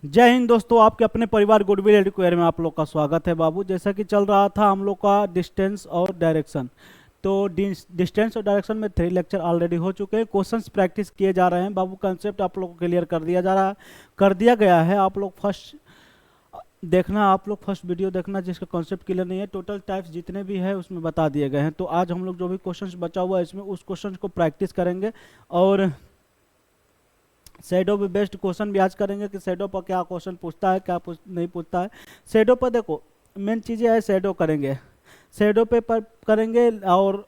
जय हिंद दोस्तों, आपके अपने परिवार गुडविल एडुकेयर में आप लोग का स्वागत है। बाबू, जैसा कि चल रहा था हम लोग का डिस्टेंस और डायरेक्शन, तो डिस्टेंस और डायरेक्शन में 3 लेक्चर ऑलरेडी हो चुके हैं। क्वेश्चंस प्रैक्टिस किए जा रहे हैं। बाबू, कंसेप्ट आप लोग को क्लियर कर दिया जा रहा है, कर दिया गया है। आप लोग फर्स्ट वीडियो देखना जिसका कॉन्सेप्ट क्लियर नहीं है। टोटल टाइप्स जितने भी है उसमें बता दिए गए हैं। तो आज हम लोग जो भी क्वेश्चंस बचा हुआ है इसमें उस क्वेश्चन को प्रैक्टिस करेंगे और शैडो पे बेस्ड क्वेश्चन भी आज करेंगे कि शैडो पर क्या क्वेश्चन पूछता है, क्या नहीं पूछता है। शैडो पर देखो मेन चीज़ें है, शैडो करेंगे, शैडो पे पर करेंगे और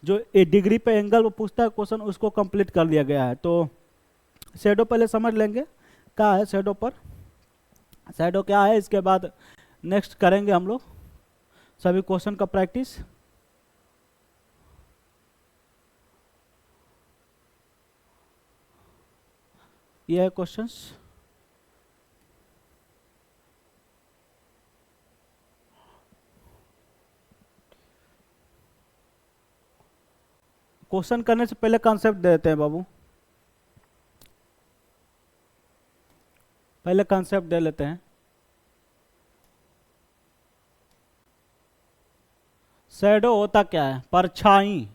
जो डिग्री पे एंगल वो पूछता है क्वेश्चन उसको कंप्लीट कर लिया गया है। तो शैडो पहले समझ लेंगे क्या है शैडो पर, शैडो क्या है। इसके बाद नेक्स्ट करेंगे हम लोग सभी क्वेश्चन का प्रैक्टिस। ये है क्वेश्चंस। क्वेश्चन करने से पहले कॉन्सेप्ट दे देते हैं बाबू, पहले कॉन्सेप्ट दे लेते हैं। शैडो होता क्या है? परछाई।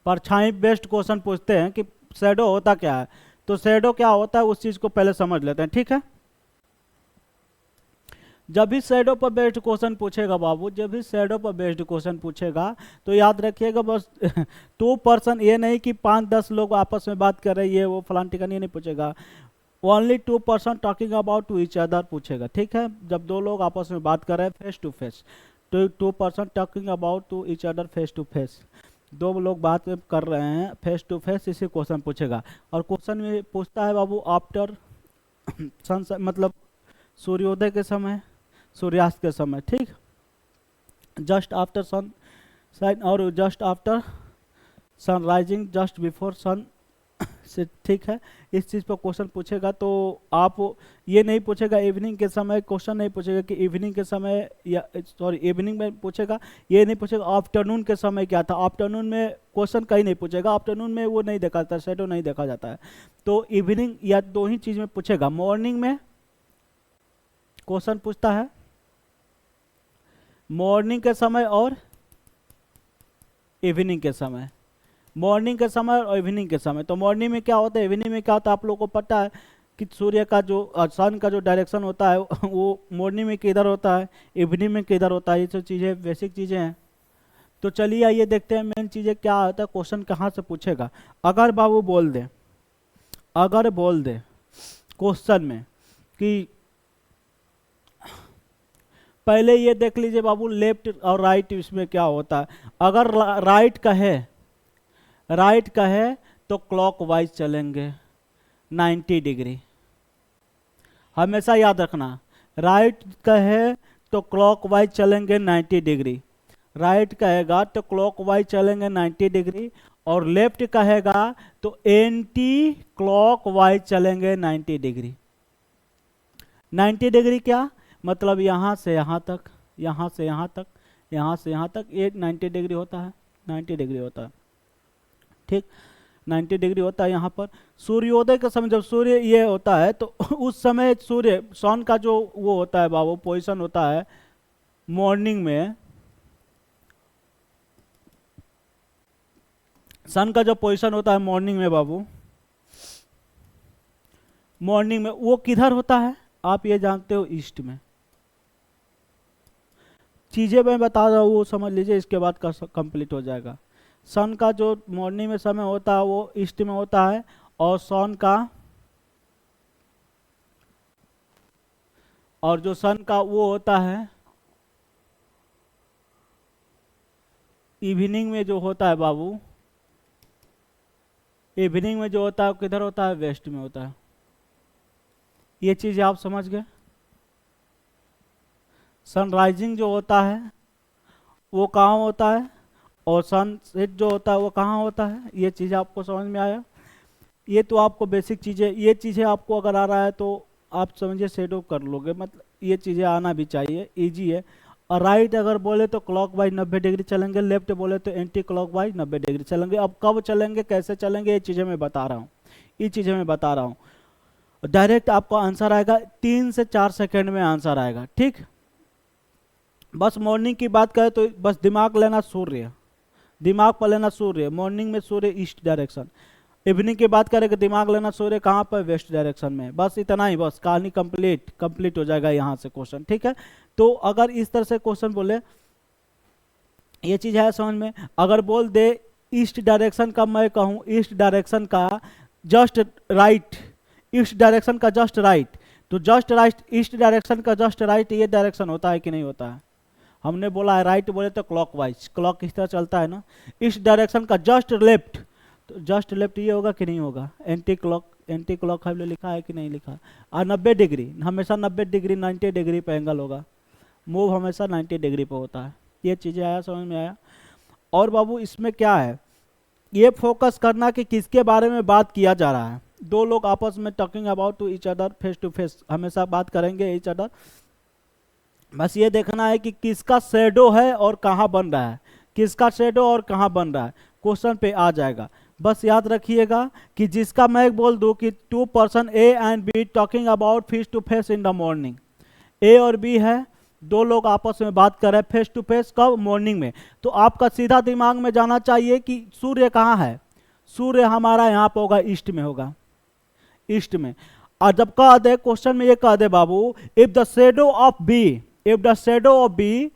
परछाई बेस्ड क्वेश्चन पूछते हैं कि शैडो होता क्या है। तो शैडो क्या होता है उस चीज को पहले समझ लेते हैं, ठीक है। जब भी शैडो पर बेस्ड क्वेश्चन पूछेगा बाबू, जब भी शैडो पर बेस्ड क्वेश्चन पूछेगा तो याद रखिएगा बस 2%, ये नहीं कि 5-10 लोग आपस में बात कर रहे हैं ये वो फलान टिकन, ये नहीं पूछेगा। Only 2% talking about to each other पूछेगा, ठीक है। जब दो लोग आपस में बात कर रहे हैं फेस टू फेस, तो 2% talking about to each other face to face, दो लोग बात कर रहे हैं फेस टू फेस, इसी क्वेश्चन पूछेगा। और क्वेश्चन में पूछता है बाबू आफ्टर सनसेट, मतलब सूर्योदय के समय, सूर्यास्त के समय, ठीक। जस्ट आफ्टर सन साइन और just after sun rising, just before sunset, ठीक है। इस चीज़ पर क्वेश्चन पूछेगा। तो आप ये नहीं पूछेगा इवनिंग के समय, क्वेश्चन नहीं पूछेगा कि इवनिंग के समय, या सॉरी इवनिंग में पूछेगा। ये नहीं पूछेगा आफ्टरनून के समय क्या था, आफ्टरनून में क्वेश्चन कहीं नहीं पूछेगा। आफ्टरनून में वो नहीं देखा जाता, शैडो नहीं देखा जाता है। तो इवनिंग या दो ही चीज़ में पूछेगा। मॉर्निंग में क्वेश्चन पूछता है मॉर्निंग के समय और इवनिंग के समय, मॉर्निंग के समय और इवनिंग के समय। तो मॉर्निंग में क्या होता है, इवनिंग में क्या होता है, आप लोगों को पता है कि सूर्य का जो सन का जो डायरेक्शन होता है वो मॉर्निंग में किधर होता है, इवनिंग में किधर होता है। ये सब चीज़ें बेसिक चीज़ें हैं। तो चलिए आइए देखते हैं मेन चीज़ें क्या होता है, क्वेश्चन कहाँ से पूछेगा। अगर बाबू बोल दे, अगर बोल दे क्वेश्चन में कि पहले ये देख लीजिए बाबू लेफ्ट और राइट इसमें क्या होता है। अगर राइट कहे तो क्लॉकवाइज चलेंगे 90 डिग्री, हमेशा याद रखना। राइट कहे तो क्लॉकवाइज चलेंगे 90 डिग्री, राइट कहेगा तो क्लॉकवाइज चलेंगे 90 डिग्री, और लेफ्ट कहेगा तो एंटी क्लॉकवाइज चलेंगे 90 डिग्री। 90 डिग्री क्या मतलब, यहाँ से यहाँ तक, यहाँ से यहाँ तक, यहाँ से यहाँ तक, ये 90 डिग्री होता है, 90 डिग्री होता है, ठीक। 90 डिग्री होता है यहाँ पर। सूर्योदय के समय जब सूर्य ये होता है तो उस समय सूर्य सन का जो वो होता है बाबू, पोजीशन होता है मॉर्निंग में, सन का जो पोजीशन होता है मॉर्निंग में बाबू, मॉर्निंग में वो किधर होता है आप ये जानते हो, ईस्ट में। चीज़ें मैं बता रहा हूँ वो समझ लीजिए, इसके बाद का कंप्लीट हो जाएगा। सन का जो मॉर्निंग में समय होता है वो ईस्ट में होता है, और सन का, और जो सन का वो होता है इवनिंग में, जो होता है बाबू इवनिंग में जो होता है किधर होता है, वेस्ट में होता है। ये चीज़ आप समझ गए। सनराइजिंग जो होता है वो कहाँ होता है, और सनसेट जो होता है वो कहाँ होता है। ये चीज़ आपको समझ में आया। ये तो आपको बेसिक चीज़ें, ये चीज़ें आपको अगर आ रहा है तो आप समझिए शेडो कर लोगे, मतलब ये चीज़ें आना भी चाहिए, इजी है। और राइट अगर बोले तो क्लॉक वाइज 90 डिग्री चलेंगे, लेफ्ट बोले तो एंटी क्लॉक वाइज 90 डिग्री चलेंगे। अब कब चलेंगे, कैसे चलेंगे, ये चीज़ें मैं बता रहा हूँ, ये चीज़ें मैं बता रहा हूँ। डायरेक्ट आपका आंसर आएगा, 3 से 4 सेकंड में आंसर आएगा। ठीक, बस मॉर्निंग की बात करें तो बस दिमाग लेना सूर्य, दिमाग पर लेना सूर्य, मॉर्निंग में सूर्य ईस्ट डायरेक्शन, इवनिंग की बात करें कि दिमाग लेना सूर्य कहाँ पर, वेस्ट डायरेक्शन में। बस इतना ही, बस कहानी कंप्लीट हो जाएगा यहाँ से क्वेश्चन। ठीक है, तो अगर इस तरह से क्वेश्चन बोले, ये चीज है समझ में। अगर बोल दे ईस्ट डायरेक्शन का, मैं कहूँ ईस्ट डायरेक्शन का जस्ट राइट, ईस्ट डायरेक्शन का जस्ट राइट, तो जस्ट राइट, ईस्ट डायरेक्शन का जस्ट राइट ये डायरेक्शन होता है कि नहीं होता है? हमने बोला है राइट बोले तो क्लॉकवाइज, क्लॉक किस तरह चलता है ना। ईस्ट डायरेक्शन का जस्ट लेफ्ट, तो जस्ट लेफ्ट ये होगा कि नहीं होगा? एंटी क्लॉक, एंटी क्लॉक हमने लिखा है कि नहीं लिखा? और 90 डिग्री, हमेशा 90 डिग्री 90 डिग्री पे एंगल होगा, मूव हमेशा 90 डिग्री पे होता है। ये चीज़ें आया समझ में आया? और बाबू इसमें क्या है, ये फोकस करना कि किसके बारे में बात किया जा रहा है। दो लोग आपस में talking about to each other, face to face हमेशा बात करेंगे ईच अदर। बस ये देखना है कि किसका शेडो है और कहाँ बन रहा है, किसका शेडो और कहाँ बन रहा है, क्वेश्चन पे आ जाएगा। बस याद रखिएगा कि जिसका मैं बोल दूं कि 2 person A and B talking about face to face in the morning, A और बी है, दो लोग आपस में बात कर रहे हैं फेस टू फेस, कब? मॉर्निंग में। तो आपका सीधा दिमाग में जाना चाहिए कि सूर्य कहाँ है, सूर्य हमारा यहाँ पे होगा, ईस्ट में होगा, ईस्ट में। और जब कह दे क्वेश्चन में, ये कह दे बाबू, if the shadow of B, if the shadow of B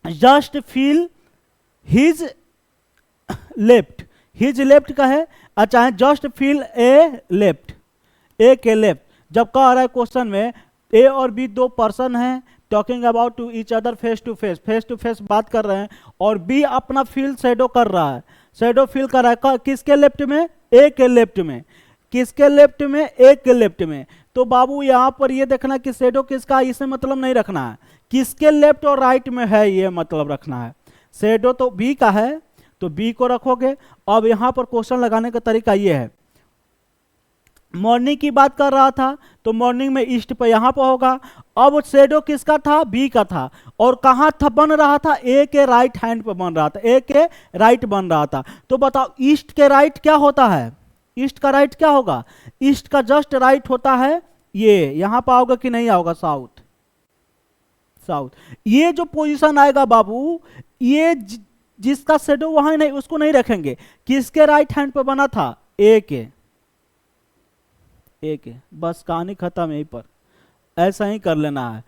just fell his left, his left का है, अच्छा, just fell A left, A के लेफ्ट। जब कह रहा है क्वेश्चन में ए और बी दो पर्सन हैं, talking about to each other face to face, face to face बात कर रहे हैं, और बी अपना फील शेडो कर रहा है, शेडो फील कर रहा है किसके लेफ्ट में? ए के लेफ्ट में। किसके लेफ्ट में? ए के लेफ्ट में। तो बाबू यहाँ पर ये देखना कि शेडो किसका, इसे मतलब नहीं रखना है, किसके लेफ्ट और राइट में है ये मतलब रखना है। शेडो तो बी का है तो बी को रखोगे। अब यहां पर क्वेश्चन लगाने का तरीका ये है, मॉर्निंग की बात कर रहा था तो मॉर्निंग में ईस्ट पे यहां पर होगा। अब शेडो किसका था? बी का था, और कहां था बन रहा था? ए के राइट हैंड पे बन रहा था, ए के राइट बन रहा था। तो बताओ ईस्ट के राइट क्या होता है? ईस्ट का राइट क्या होगा? ईस्ट का जस्ट राइट होता है ये, यहां पर आओगे कि नहीं आओगा? South, south. ये जो पोजीशन आएगा बाबू, ये जिसका शेडो वहां नहीं, उसको नहीं रखेंगे। किसके राइट हैंड पे बना था? ए के, ए के। बस कहानी खत्म यहीं पर, ऐसा ही कर लेना है।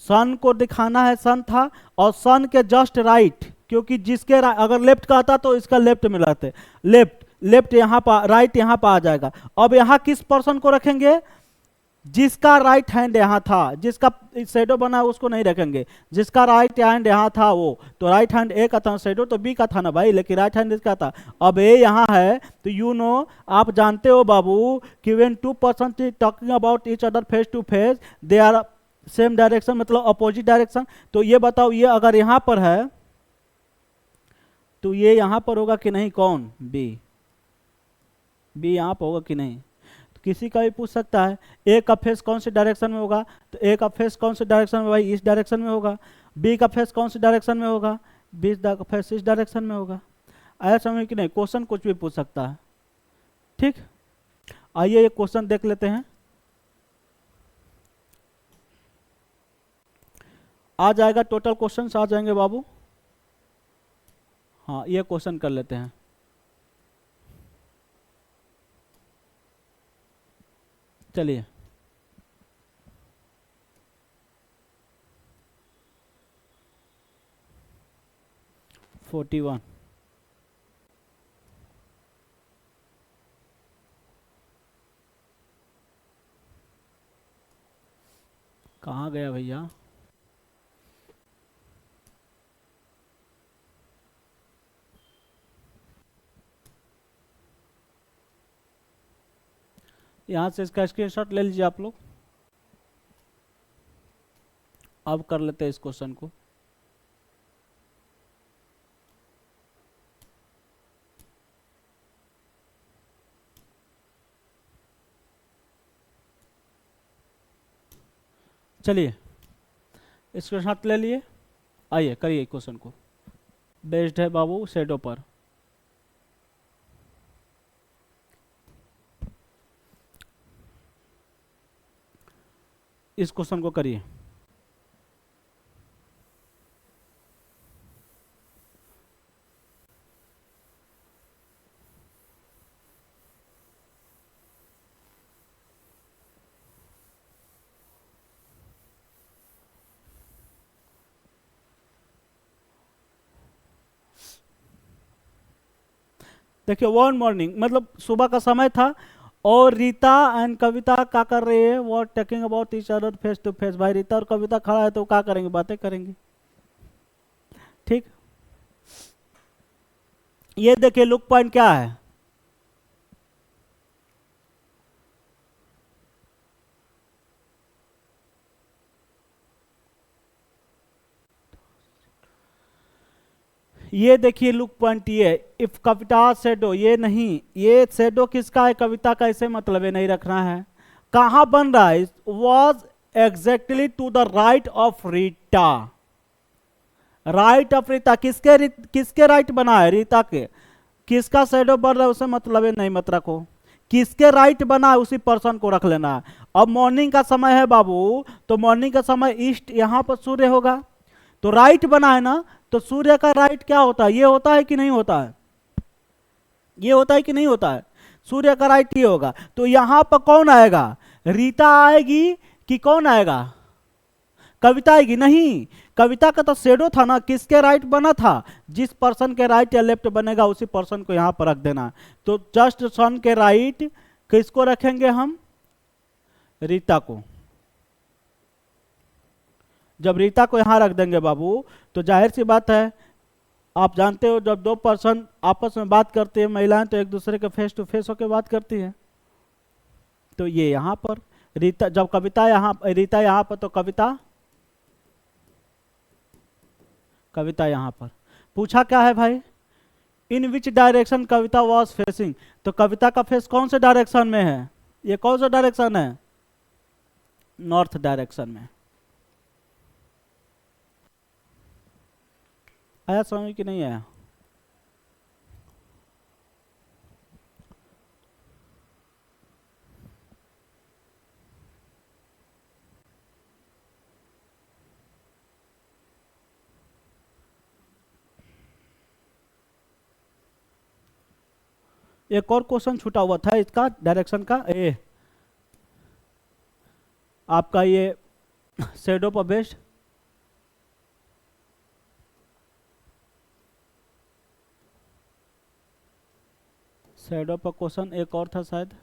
सन को दिखाना है सन था, और सन के जस्ट राइट, क्योंकि जिसके अगर लेफ्ट का आता तो इसका लेफ्ट में लाते, लेफ्ट, लेफ्ट यहां पर, राइट यहां पर आ जाएगा। अब यहां किस पर्सन को रखेंगे? जिसका राइट हैंड यहां था, जिसका शेडो बना है उसको नहीं रखेंगे, जिसका राइट हैंड यहां था वो, तो राइट हैंड ए का था, शेडो तो बी का था ना भाई, लेकिन राइट हैंड इसका था। अब ए यहां है तो यू नो, आप जानते हो बाबू कि when 2 person talking about each other face to face, they are same direction, मतलब अपोजिट डायरेक्शन। तो ये बताओ, ये अगर यहां पर है तो ये यहां पर होगा कि नहीं? कौन? बी, बी यहां पर होगा कि नहीं? किसी का भी पूछ सकता है, ए का फेस कौन से डायरेक्शन में होगा? तो ए का फेस कौन से डायरेक्शन में? भाई इस डायरेक्शन में होगा। बी का फेस कौन से डायरेक्शन में होगा? बी का फेस इस डायरेक्शन में होगा। आया समझ कि नहीं? क्वेश्चन कुछ भी पूछ सकता है। ठीक, आइए ये क्वेश्चन देख लेते हैं। आ जाएगा, टोटल क्वेश्चन आ जाएंगे बाबू। हाँ, ये क्वेश्चन कर लेते हैं। चलिए, (41) कहाँ गया भैया? यहाँ से इसका स्क्रीनशॉट ले लीजिए आप लोग। अब कर लेते हैं इस क्वेश्चन को। चलिए, स्क्रीनशॉट ले लिए, आइए करिए क्वेश्चन को। बेस्ड है बाबू शेडो पर। इस क्वेश्चन को करिए। देखिए वन मॉर्निंग मतलब सुबह का समय था, और रीता एंड कविता क्या कर रही है, वो talking about each other face to face. भाई रीता और कविता खड़ा है तो क्या करेंगे, बातें करेंगे। ठीक, ये देखिए लुक पॉइंट क्या है। ये देखिए लुक पॉइंट ये, इफ कविता शेडो, ये नहीं, ये शेडो किसका है, कविता का, इसे मतलब ये नहीं रखना है। कहां बन रहा है, was exactly to the right of Rita. Right of Rita, किसके राइट बना है, रीता के। किसका शेडो बन रहा है उसे मतलब ये नहीं मत रखो, किसके राइट बना है उसी पर्सन को रख लेना है। अब मॉर्निंग का समय है बाबू, तो मॉर्निंग का समय ईस्ट, यहां पर सूर्य होगा, तो राइट बना है ना, तो सूर्य का राइट क्या होता है, ये होता है कि नहीं होता है, ये होता है कि नहीं होता है, सूर्य का राइट ये होगा। तो यहां पर कौन आएगा, रीता आएगी कि कौन आएगा, कविता आएगी, नहीं, कविता का तो शेडो था ना, किसके राइट बना था, जिस पर्सन के राइट या लेफ्ट बनेगा उसी पर्सन को यहां पर रख देना। तो जस्ट सन के राइट किसको रखेंगे हम, रीता को। जब रीता को यहां रख देंगे बाबू, तो जाहिर सी बात है, आप जानते हो जब दो पर्सन आपस में बात करते हैं महिलाएं, तो एक दूसरे के फेस टू फेस होकर बात करती हैं। तो ये यहां पर रीता, जब कविता यहां, रीता यहां पर, तो कविता, कविता यहां पर। पूछा क्या है भाई, in which direction Kavita was facing, तो कविता का फेस कौन से डायरेक्शन में है, ये कौन सा डायरेक्शन है, नॉर्थ डायरेक्शन में। आया समझ कि नहीं आया। एक और क्वेश्चन छूटा हुआ था इसका डायरेक्शन का, ए आपका ये शेडो पर बेस्ड, शेडो पर क्वेश्चन एक और था शायद।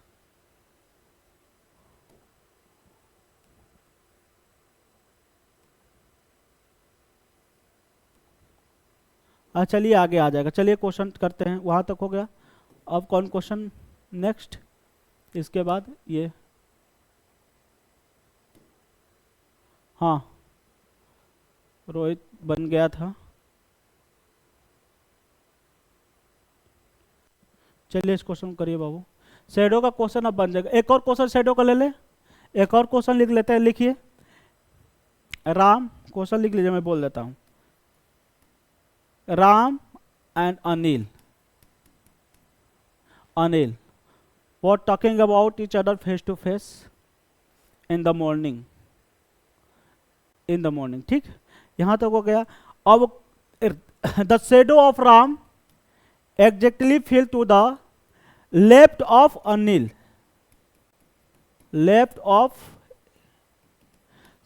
चलिए आगे आ जाएगा, चलिए क्वेश्चन करते हैं, वहां तक हो गया। अब कौन क्वेश्चन नेक्स्ट, इसके बाद ये, हाँ रोहित बन गया था। चलिए इस क्वेश्चन करिए बाबू, शेडो का क्वेश्चन अब बन जाएगा। एक और क्वेश्चन शेडो का ले ले, एक और क्वेश्चन लिख लेते हैं, लिखिए राम, क्वेश्चन लिख लीजिए, मैं बोल देता हूं, Ram and Anil, Anil were talking about each other face to face in the morning, in the morning। ठीक, यहां तक हो गया। अब the shadow of Ram exactly fell to the left of Anil, left of,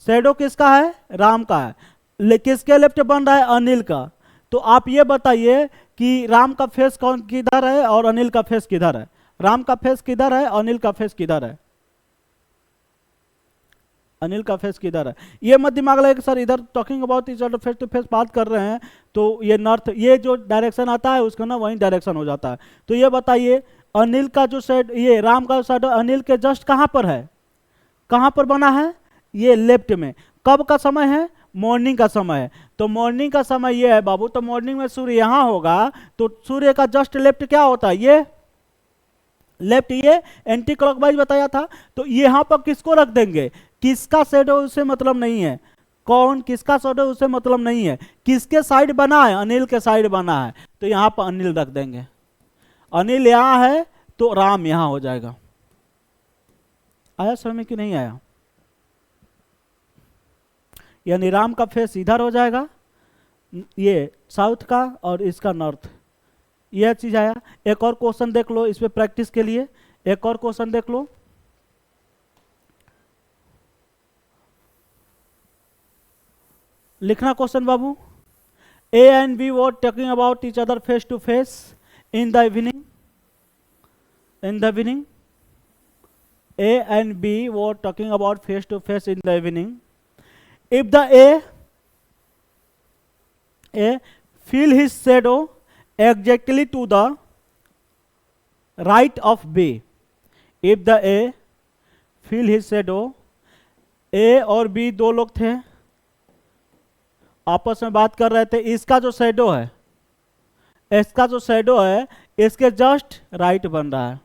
shadow किसका है, राम का है, किसके लेफ्ट बन रहा है, अनिल का। तो आप ये बताइए कि राम का फेस कौन किधर है और अनिल का फेस किधर है, राम का फेस किधर है, अनिल का फेस किधर है, अनिल का फेस किधर है। ये मत दिमाग लगे कि सर इधर talking about each other face to face बात कर रहे हैं, तो ये नॉर्थ, ये जो डायरेक्शन आता है उसका ना वही डायरेक्शन हो जाता है। तो ये बताइए अनिल का जो साइड, ये राम का साइड अनिल के जस्ट कहां पर है, कहां पर बना है, ये लेफ्ट में। कब का समय है, मॉर्निंग का समय है। तो मॉर्निंग का समय ये है बाबू, तो मॉर्निंग में सूर्य यहां होगा, तो सूर्य का जस्ट लेफ्ट क्या होता है, ये लेफ्ट, ये एंटी क्लॉकवाइज बताया था। तो यहां पर किसको रख देंगे, किसका शेडो उससे मतलब नहीं है, कौन किसका शेडो उससे मतलब नहीं है, किसके साइड बना है, अनिल के साइड बना है, तो यहां पर अनिल रख देंगे। अनिल यहां है तो राम यहां हो जाएगा। आया समझ में कि नहीं आया। यानी राम का फेस इधर हो जाएगा, ये साउथ का और इसका नॉर्थ, यह चीज आया। एक और क्वेश्चन देख लो इस पे प्रैक्टिस के लिए, एक और क्वेश्चन देख लो। लिखना क्वेश्चन बाबू। A and B were talking about each other face to face in the evening, in the evening. A and B were talking about face to face in the evening. If the A feel his shadow exactly to the right of B. If the A feel his shadow, A और B दो लोग थे, आपस में बात कर रहे थे। इसका जो शैडो है, इसका जो शैडो है इसके जस्ट राइट बन रहा है,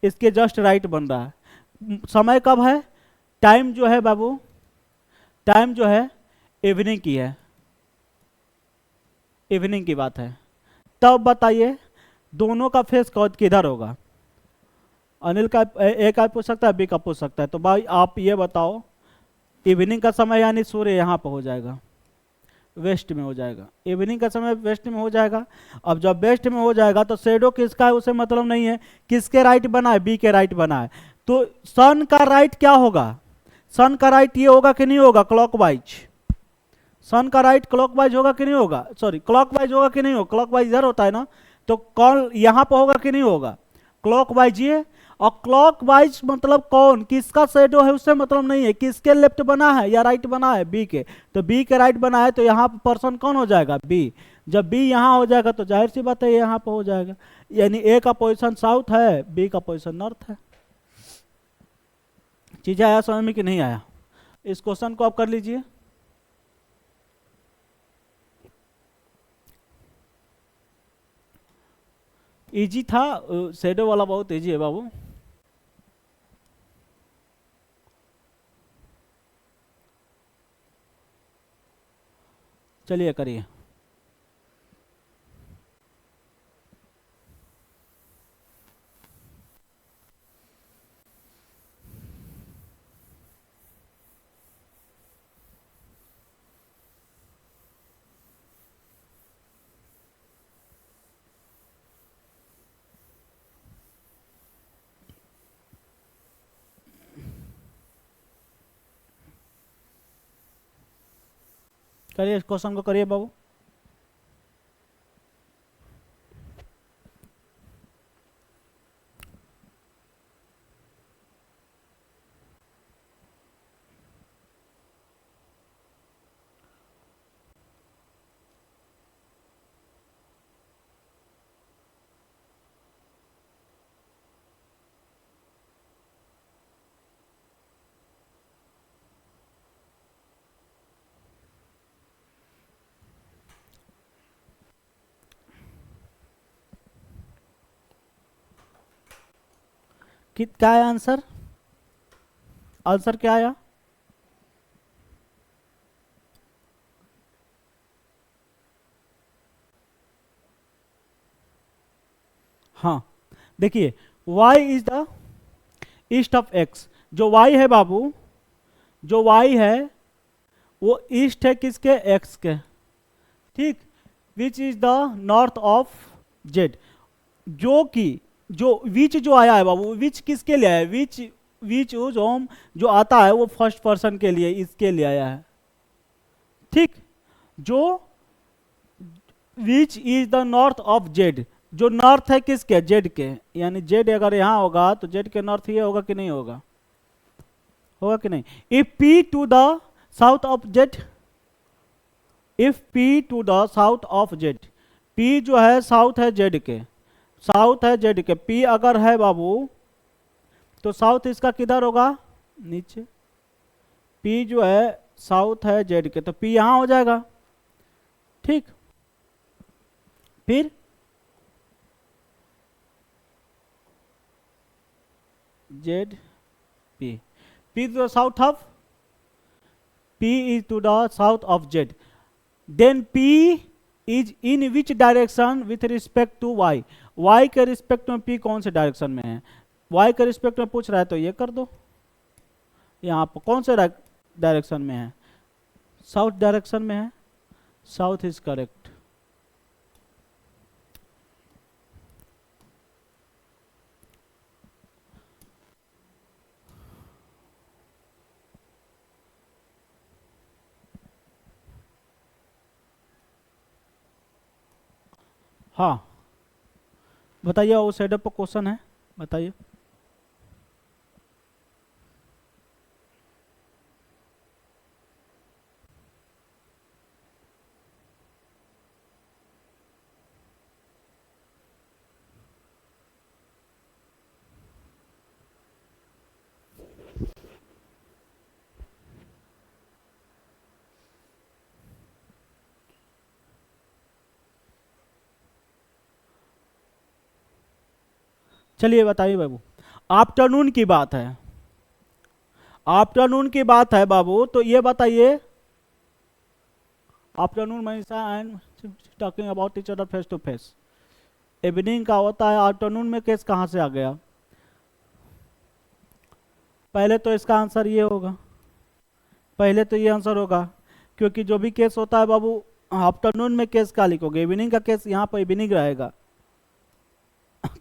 इसके जस्ट राइट बन रहा है। समय कब है? टाइम जो है बाबू, टाइम जो है इवनिंग की है, इवनिंग की बात है। तब बताइए दोनों का फेस किधर होगा? अनिल का ए का पूछ सकता है, बी का पूछ सकता है। तो भाई आप ये बताओ, इवनिंग का समय यानी सूर्य यहाँ पर हो जाएगा, वेस्ट में हो जाएगा। इवनिंग का समय वेस्ट में हो जाएगा। अब जब वेस्ट में हो जाएगा तो शेडो किसका है उसे मतलब नहीं है, किसके राइट बना है? बी के राइट बना है। तो सन का राइट क्या होगा? सन का राइट ये होगा कि नहीं होगा? क्लॉकवाइज। सन का राइट क्लॉकवाइज होगा कि नहीं होगा? सॉरी, क्लॉकवाइज होगा कि नहीं होगा? क्लॉकवाइज इधर होता है ना, तो कौन यहाँ पर होगा कि नहीं होगा? क्लॉकवाइज ये। और क्लॉकवाइज मतलब कौन, किसका शेडो है उससे मतलब नहीं है, किसके लेफ्ट बना है या राइट बना है? बी के। तो बी के राइट बना है तो यहाँ पर पर्सन कौन हो जाएगा? बी। जब बी यहाँ हो जाएगा तो जाहिर सी बात है यहाँ पर हो जाएगा। यानी ए का पोजीशन साउथ है, बी का पोजीशन नॉर्थ है। चीजें आया समझ में कि नहीं आया? इस क्वेश्चन को आप कर लीजिए। इजी था, शेडो वाला बहुत इजी है बाबू। चलिए करिए। करिए इस क्वेश्चन को करिए बाबू। क्या है आंसर? आंसर क्या आया? हाँ देखिए, y is the east of x। जो y है बाबू, जो y है वो ईस्ट है किसके? x के, ठीक। Which is the north of z। जो कि जो विच जो आया है बाबू, विच किसके लिए आया है? विच, विच जो आता है वो फर्स्ट पर्सन के लिए, इसके लिए आया है, ठीक। जो which is the north of Z, जो नॉर्थ है किसके? जेड के। यानी जेड अगर यहां होगा तो जेड के नॉर्थ ये होगा कि नहीं होगा? होगा कि नहीं? If P to the south of Z, if P to the south of Z, P जो है साउथ है जेड के, साउथ है जेड के। पी अगर है बाबू तो साउथ इसका किधर होगा? नीचे। पी जो है साउथ है जेड के, तो पी यहां हो जाएगा, ठीक। फिर Z P, P to the south of, P is to the south of Z. Then P is in which direction with respect to Y, Y के रिस्पेक्ट में पी कौन से डायरेक्शन में है? वाई के रिस्पेक्ट में पूछ रहा है तो ये कर दो। यहाँ पर कौन से डायरेक्शन में है, साउथ डायरेक्शन में है, साउथ इज करेक्ट। हाँ बताइए, वो सेटअप पर क्वेश्चन है, बताइए। चलिए बताइए बाबू, आफ्टरनून की बात है, आफ्टरनून की बात है बाबू, तो ये बताइए, afternoon Manisha and talking about each other face to face, evening का होता है, आफ्टरनून में केस कहाँ से आ गया? पहले तो इसका आंसर ये होगा, पहले तो ये आंसर होगा, क्योंकि जो भी केस होता है बाबू आफ्टरनून में केस का लिखोगे, इवनिंग का केस यहाँ पर इवनिंग रहेगा।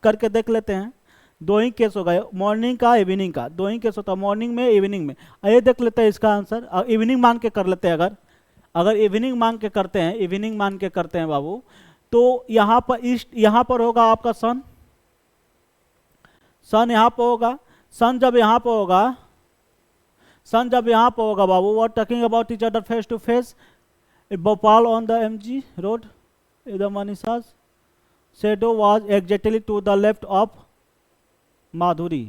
करके देख लेते हैं, दो ही केस होगा, मॉर्निंग का इवनिंग का, दो ही केस होता है, मॉर्निंग में इवनिंग में। ये देख लेते हैं इसका आंसर, इवनिंग मान के कर लेते हैं, अगर अगर इवनिंग मान के करते हैं, इवनिंग मान के करते हैं बाबू, तो यहाँ पर ईस्ट, यहाँ पर होगा आपका सन, सन यहाँ पर होगा, सन जब यहाँ पर होगा, सन जब यहाँ पर होगा बाबू, वो talking about each other face to face, Bhopal on the MG road, the Manisha's shadow was exactly to the left of Madhuri.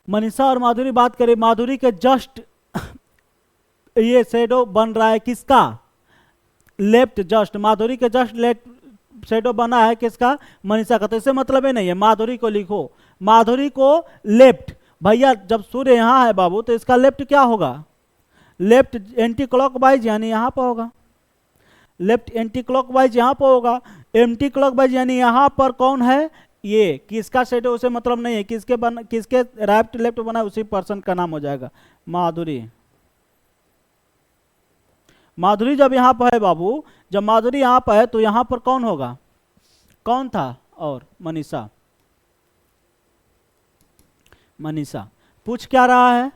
Manisha और माधुरी बात करें, माधुरी के जस्ट ये शेडो बन रहा है किसका? लेफ्ट, जस्ट माधुरी के जस्ट लेफ्ट शेडो बना है किसका? मनीषा का। तो इससे मतलब ही नहीं है, माधुरी को लिखो, माधुरी को लेफ्ट। भैया जब सूर्य यहाँ है बाबू, तो इसका लेफ्ट क्या होगा? लेफ्ट एंटी क्लॉकवाइज, यानी यहाँ पर होगा, लेफ्ट एंटी क्लॉकवाइज यहाँ पर होगा, एंटी क्लॉकवाइज यानी यहाँ पर कौन है? ये किसका शेडो, उसे मतलब नहीं है, किसके राइट लेफ्ट बना है, उसी पर्सन का नाम हो जाएगा माधुरी। माधुरी जब यहाँ पर है बाबू, जब माधुरी यहाँ पर है, तो यहाँ पर कौन होगा? कौन था? और मनीषा, मनीषा पूछ क्या रहा है?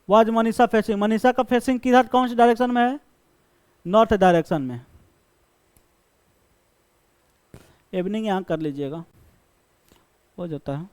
वाज मनीषा फेसिंग, मनीषा का फेसिंग किधर, कौन सी डायरेक्शन में है? नॉर्थ डायरेक्शन में। इवनिंग यहाँ कर लीजिएगा, हो जाता है।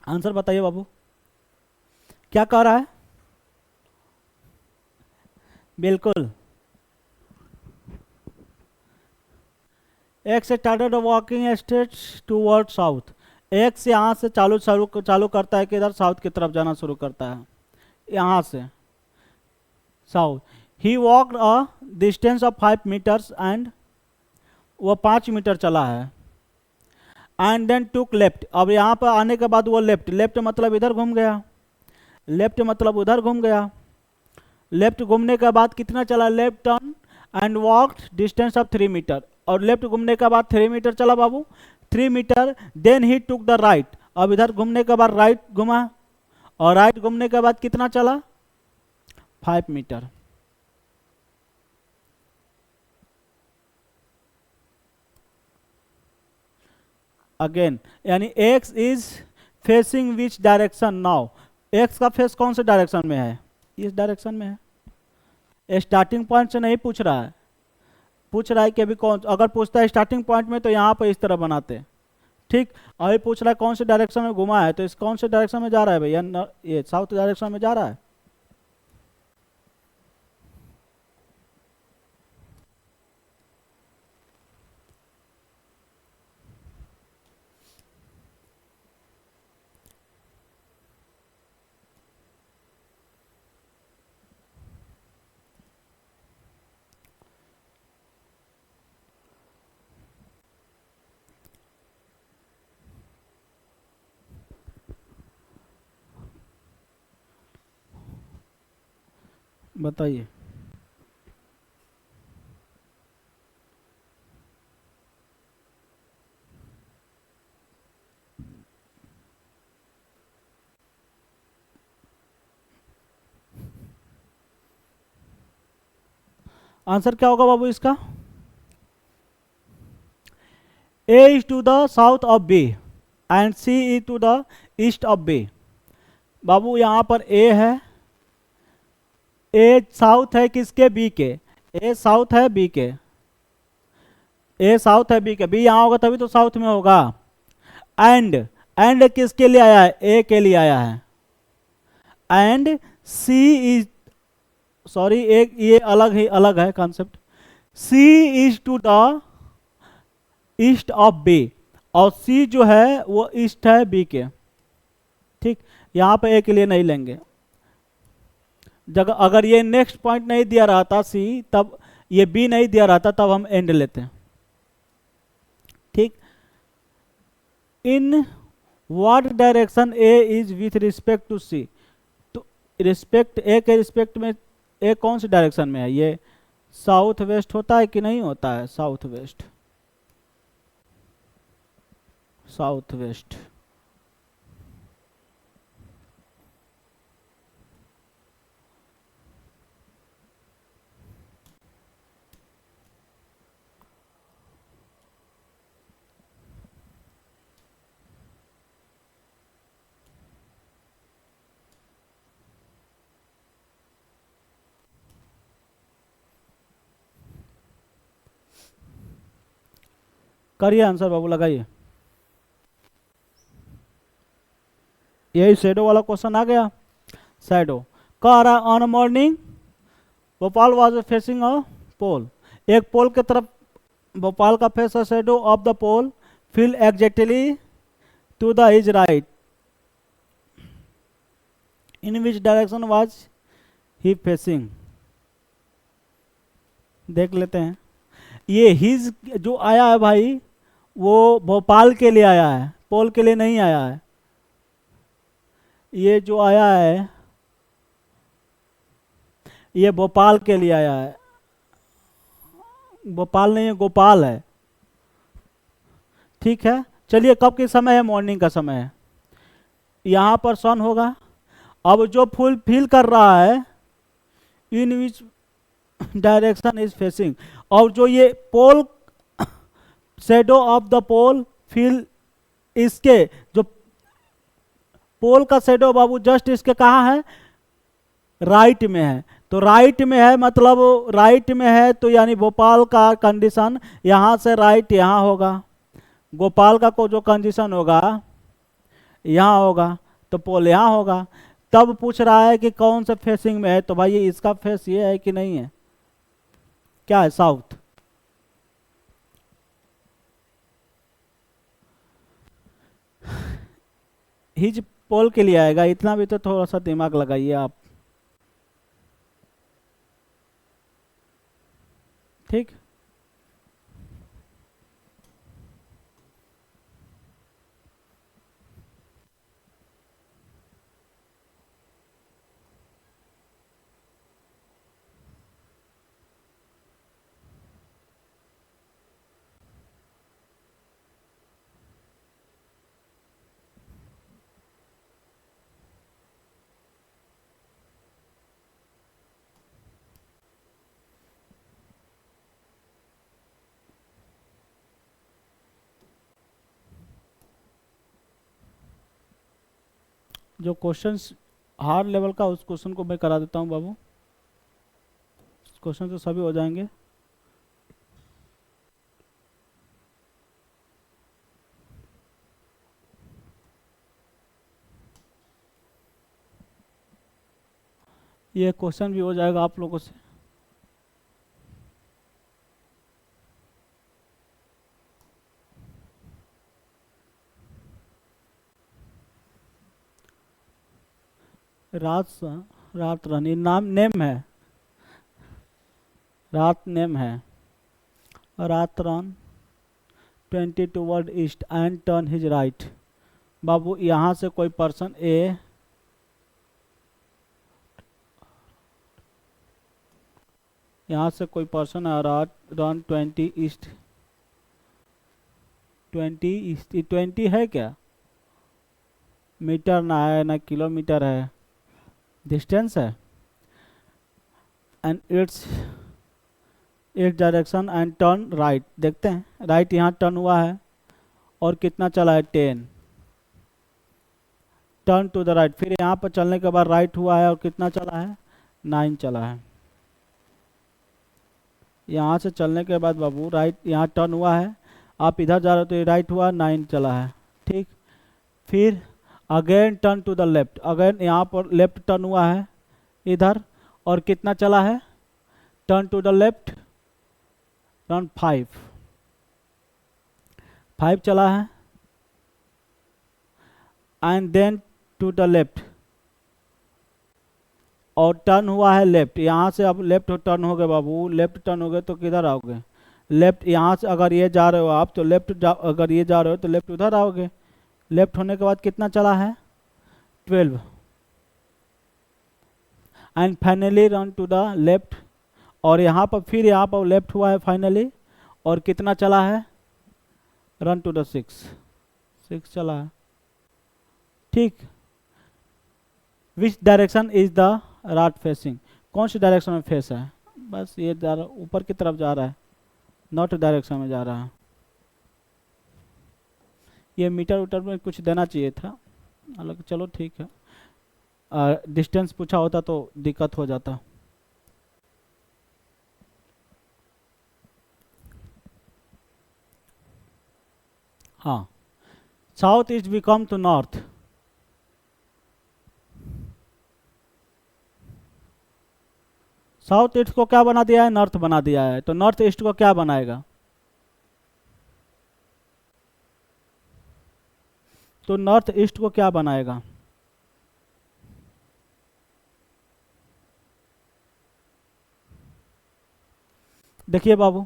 आंसर बताइए बाबू, क्या कह रहा है? बिल्कुल, एक से started walking straight toward south, एक से यहाँ से चालू करता है, किधर? साउथ की तरफ जाना शुरू करता है, यहाँ से south. He walked a distance of 5 metres and, वो 5 मीटर चला है, एंड देन टुक लेफ्ट। अब यहाँ पर आने के बाद वो लेफ्ट, लेफ्ट मतलब इधर घूम गया, लेफ्ट मतलब उधर घूम गया, लेफ्ट घूमने के बाद कितना चला? Left turn and walked distance of 3 metre, और लेफ्ट घूमने के बाद 3 मीटर चला बाबू, 3 metre. Then he took the right, अब इधर घूमने के बाद राइट घुमा, और राइट घूमने के बाद कितना चला? 5 मीटर। अगेन, यानी x is facing which direction now, x का फेस कौन से डायरेक्शन में है? इस डायरेक्शन में है। स्टार्टिंग पॉइंट से नहीं पूछ रहा है, पूछ रहा है कि अभी कौन, अगर पूछता है स्टार्टिंग पॉइंट में तो यहाँ पर इस तरह बनाते हैं, ठीक। अभी पूछ रहा है कौन से डायरेक्शन में घुमा है, तो इस कौन से डायरेक्शन में जा रहा है भैया, ये साउथ डायरेक्शन में जा रहा है। बताइए। आंसर क्या होगा बाबू इसका, A is to the south of B and C is to the east of B। बाबू यहाँ पर A है, A साउथ है किसके, B के, A साउथ है B के, A साउथ है B के, B यहाँ होगा तभी तो साउथ में होगा। एंड किसके लिए आया है, A के लिए आया है। एंड C इज, सॉरी एक ये अलग है concept, C is to the east of B, और C जो है वो ईस्ट है B के, ठीक। यहाँ पे A के लिए नहीं लेंगे, जगह अगर ये नेक्स्ट पॉइंट नहीं दिया रहा था C, तब ये B नहीं दिया रहा था, तब हम एंड लेते हैं, ठीक। In what direction A is with respect to C, तो रिस्पेक्ट A के रिस्पेक्ट में A कौन सी डायरेक्शन में है, ये साउथ वेस्ट होता है कि नहीं होता है, साउथ वेस्ट, साउथ वेस्ट। करिए आंसर बाबू, लगाइए। यही शैडो वाला क्वेश्चन आ गया। शैडो कह रहा है on morning Bhopal was facing a pole, एक पोल के तरफ भोपाल का फेस है, shadow of the pole fell exactly to the his right, in which direction was he facing. देख लेते हैं, ये हिज जो आया है भाई वो भोपाल के लिए आया है, पोल के लिए नहीं आया है। ये जो आया है ये भोपाल के लिए आया है, भोपाल नहीं है गोपाल है, ठीक है। चलिए कब के समय है, मॉर्निंग का समय है, यहाँ पर सन होगा। अब जो फुल फिल कर रहा है in which direction is facing, और जो ये pole shadow of the pole fell, इसके जो पोल का शेडो बाबू जस्ट इसके कहाँ है, राइट में है। तो राइट में है मतलब राइट में है, तो यानी भोपाल का कंडीशन यहाँ से राइट यहाँ होगा, गोपाल का को जो कंडीशन होगा यहाँ होगा, तो पोल यहाँ होगा। तब पूछ रहा है कि कौन से फेसिंग में है, तो भाई ये इसका फेस ये है कि नहीं है, क्या है, साउथ। हिज पोल के लिए आएगा, इतना भी तो थोड़ा सा दिमाग लगाइए आप, ठीक। जो क्वेश्चंस हार्ड लेवल का उस क्वेश्चन को मैं करा देता हूं बाबू, क्वेश्चन तो सभी हो जाएंगे। ये क्वेश्चन भी हो जाएगा आप लोगों से। रात रात रन, ये नाम नेम है, रात नेम है। रात run 20 toward east and turn his right. बाबू यहाँ से कोई पर्सन ए, यहाँ से कोई पर्सन आ रहा, रन 20 ईस्ट, 20 ईस्ट, 20 है क्या? मीटर ना है ना किलोमीटर है, डिस्टेंस है। And its direction and turn right, देखते हैं राइट यहाँ टर्न हुआ है और कितना चला है 10, टर्न टू द राइट। फिर यहाँ पर चलने के बाद राइट हुआ है और कितना चला है 9 चला है। यहाँ से चलने के बाद बाबू राइट यहाँ टर्न हुआ है, आप इधर जा रहे हो तो ये राइट हुआ 9 चला है, ठीक। फिर again turn to the left, again यहाँ पर लेफ्ट टर्न हुआ है इधर और कितना चला है, turn to the left, turn 5 चला है। And then to the left और टर्न हुआ है लेफ्ट, यहाँ से अब लेफ्ट टर्न हो गए बाबू, लेफ्ट टर्न हो गए तो किधर आओगे, लेफ्ट यहाँ से अगर ये जा रहे हो आप तो लेफ्ट अगर ये जा रहे हो तो लेफ्ट उधर आओगे। लेफ्ट होने के बाद कितना चला है 12। And finally run to the left, और यहाँ पर फिर यहाँ पर लेफ्ट हुआ है फाइनली और कितना चला है, रन टू द 6 चला है, ठीक। विच direction is the rot facing, कौन सी डायरेक्शन में फेस है, बस ये ऊपर की तरफ जा रहा है, नॉर्थ डायरेक्शन में जा रहा है। ये मीटर उटर में कुछ देना चाहिए था, हालांकि चलो ठीक है, डिस्टेंस पूछा होता तो दिक्कत हो जाता। हाँ, south east become to north, south east को क्या बना दिया है, नॉर्थ बना दिया है, तो नॉर्थ ईस्ट को क्या बनाएगा, तो नॉर्थ ईस्ट को क्या बनाएगा, देखिए बाबू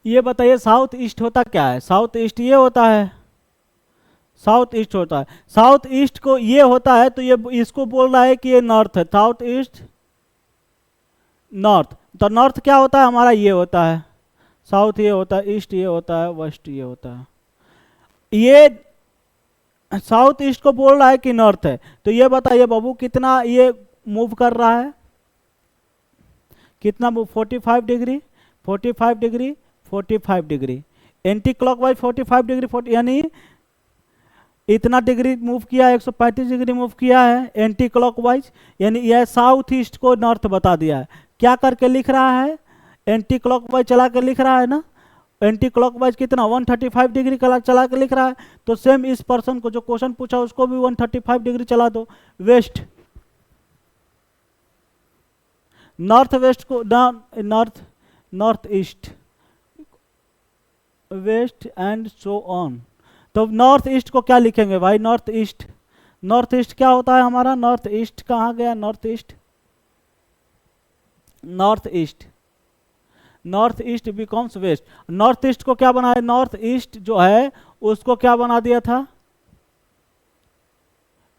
ये बताइए साउथ ईस्ट होता क्या है, साउथ ईस्ट ये होता है, साउथ ईस्ट होता है, साउथ ईस्ट को ये होता है तो ये इसको बोल रहा है कि ये नॉर्थ है, साउथ ईस्ट नॉर्थ, तो नॉर्थ क्या होता है हमारा, ये होता है, साउथ ये होता है, ईस्ट ये होता है, वेस्ट ये होता है। ये साउथ ईस्ट को बोल रहा है कि नॉर्थ है, तो ये बताइए बाबू कितना ये मूव कर रहा है, कितना move, 45 degree, 45 degree, 45 degree, anticlockwise 45 degree 40, यानी इतना डिग्री मूव किया है, 135 डिग्री मूव किया है एंटी क्लॉकवाइज, यानी यह साउथ ईस्ट को नॉर्थ बता दिया है। क्या करके लिख रहा है, एंटी क्लॉकवाइज चला के लिख रहा है ना, एंटी क्लॉकवाइज कितना 135 डिग्री चला के लिख रहा है, तो सेम इस पर्सन को जो क्वेश्चन पूछा उसको भी 135 डिग्री चला दो, वेस्ट, नॉर्थ वेस्ट को north, north east, west and so on. तो नॉर्थ ईस्ट को क्या लिखेंगे भाई, नॉर्थ ईस्ट, नॉर्थ ईस्ट क्या होता है हमारा, नॉर्थ ईस्ट कहाँ गया, north east, north east, north east becomes west, north east को क्या बनाया, नॉर्थ ईस्ट जो है उसको क्या बना दिया था,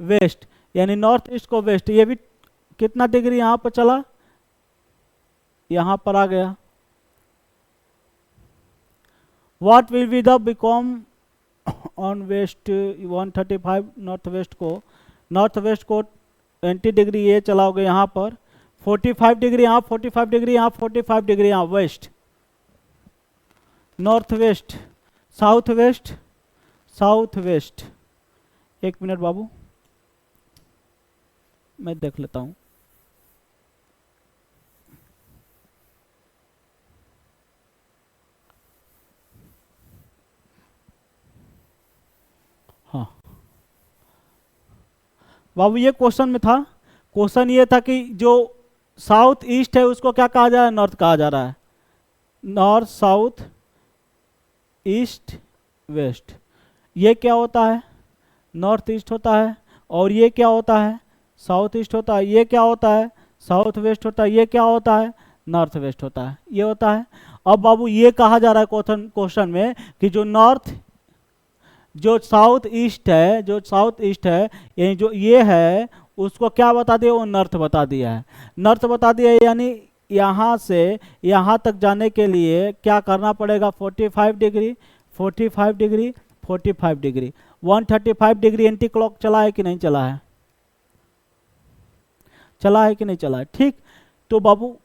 वेस्ट, यानी नॉर्थ ईस्ट को वेस्ट, ये भी कितना डिग्री यहां पर चला, यहां पर आ गया। What will be the become on west 135, north west को, नॉर्थ वेस्ट को 20 डिग्री ये चलाओगे यहाँ पर, 45 डिग्री यहाँ, 45 डिग्री यहाँ, 45 डिग्री यहाँ, west, north west, south west, south west. एक मिनट बाबू मैं देख लेता हूँ, हाँ बाबू ये क्वेश्चन में था, क्वेश्चन ये था कि जो साउथ ईस्ट है उसको क्या कहा जा रहा है, नॉर्थ कहा जा रहा है, नॉर्थ साउथ ईस्ट वेस्ट। ये क्या होता है, नॉर्थ ईस्ट होता है, और ये क्या होता है, साउथ ईस्ट होता है। ये क्या होता है, साउथ वेस्ट होता है। ये क्या होता है, नॉर्थ वेस्ट होता है। ये होता है। अब बाबू ये कहा जा रहा है क्वेश्चन क्वेश्चन में कि जो नॉर्थ, जो साउथ ईस्ट है, जो साउथ ईस्ट है, ये जो ये है उसको क्या बता दिया, वो नॉर्थ बता दिया है। नॉर्थ बता दिया है, यानी यहाँ से यहाँ तक जाने के लिए क्या करना पड़ेगा, 45 degree, 45 degree, 45 degree, 135 degree anti clock चला है कि नहीं चला है, चला है कि नहीं चला है। ठीक, तो बाबू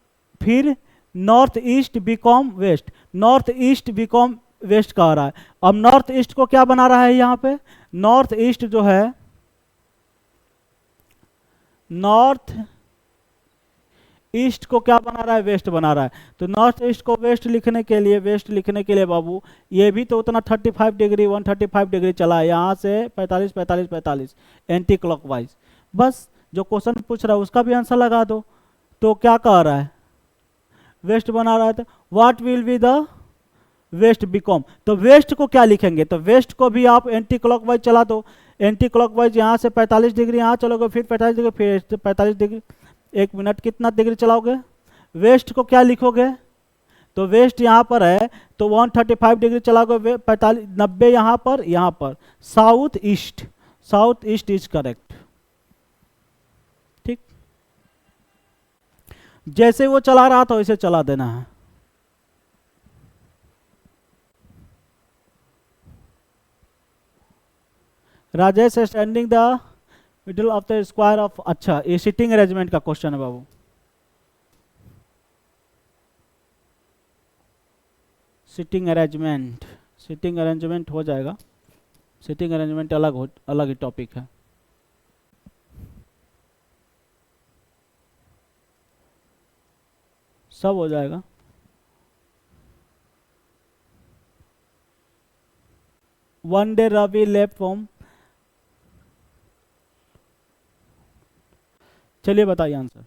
फिर north east become west, north east become west कह रहा है। अब नॉर्थ ईस्ट को क्या बना रहा है यहाँ पे, नॉर्थ ईस्ट जो है, नॉर्थ ईस्ट को क्या बना रहा है, वेस्ट बना रहा है। तो नॉर्थ ईस्ट को वेस्ट लिखने के लिए, वेस्ट लिखने के लिए बाबू ये भी तो उतना 35 डिग्री, 135 डिग्री चला है, यहाँ से 45 45 45 एंटी क्लॉकवाइज। बस जो क्वेश्चन पूछ रहा है उसका भी आंसर लगा दो। तो क्या कह रहा है, वेस्ट बना रहा है, तो what will be the west become. तो वेस्ट को क्या लिखेंगे, तो वेस्ट को भी आप एंटी क्लॉकवाइज चला दो। एंटी क्लॉकवाइज यहाँ से 45 डिग्री यहाँ चलोगे, फिर 45 डिग्री, फिर 45 डिग्री, 1 मिनट कितना डिग्री चलाओगे। वेस्ट को क्या लिखोगे, तो वेस्ट यहाँ पर है तो 135 डिग्री चलाओगे, 45 90 यहाँ पर south east, south east is correct. ठीक, जैसे वो चला रहा था वैसे चला देना है। Rajesh standing the middle of the square of, अच्छा ये सिटिंग अरेंजमेंट का क्वेश्चन है बाबू। सिटिंग अरेंजमेंट, सिटिंग अरेंजमेंट हो जाएगा, सिटिंग अरेंजमेंट अलग ही टॉपिक है। सब हो जाएगा। One day Ravi left home, चलिए बताइए आंसर।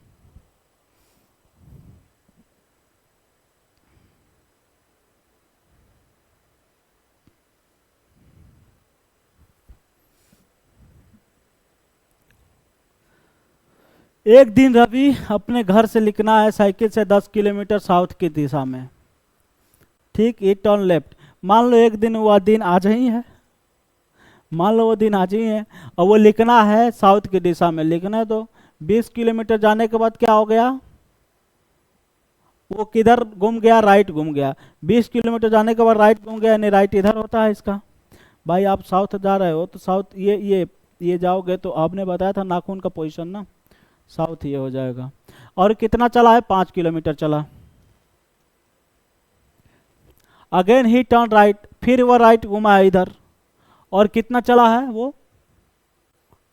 एक दिन रवि अपने घर से निकला है साइकिल से 10 किलोमीटर साउथ की दिशा में। ठीक, ये टर्न लेफ्ट। मान लो एक दिन वह दिन आज ही है, मान लो वो दिन आज ही है, और वो लिखना है साउथ की दिशा में लिखना है। तो 20 किलोमीटर जाने के बाद क्या हो गया, वो किधर घूम गया, राइट घूम गया। 20 किलोमीटर जाने के बाद राइट घूम गया, यानी राइट इधर होता है इसका। भाई आप साउथ जा रहे हो तो साउथ ये जाओगे तो आपने बताया था नाखून का पोजीशन ना, साउथ ये हो जाएगा। और कितना चला है, 5 किलोमीटर चला। अगेन ही टर्न राइट, फिर वो राइट घुमा है इधर, और कितना चला है वो,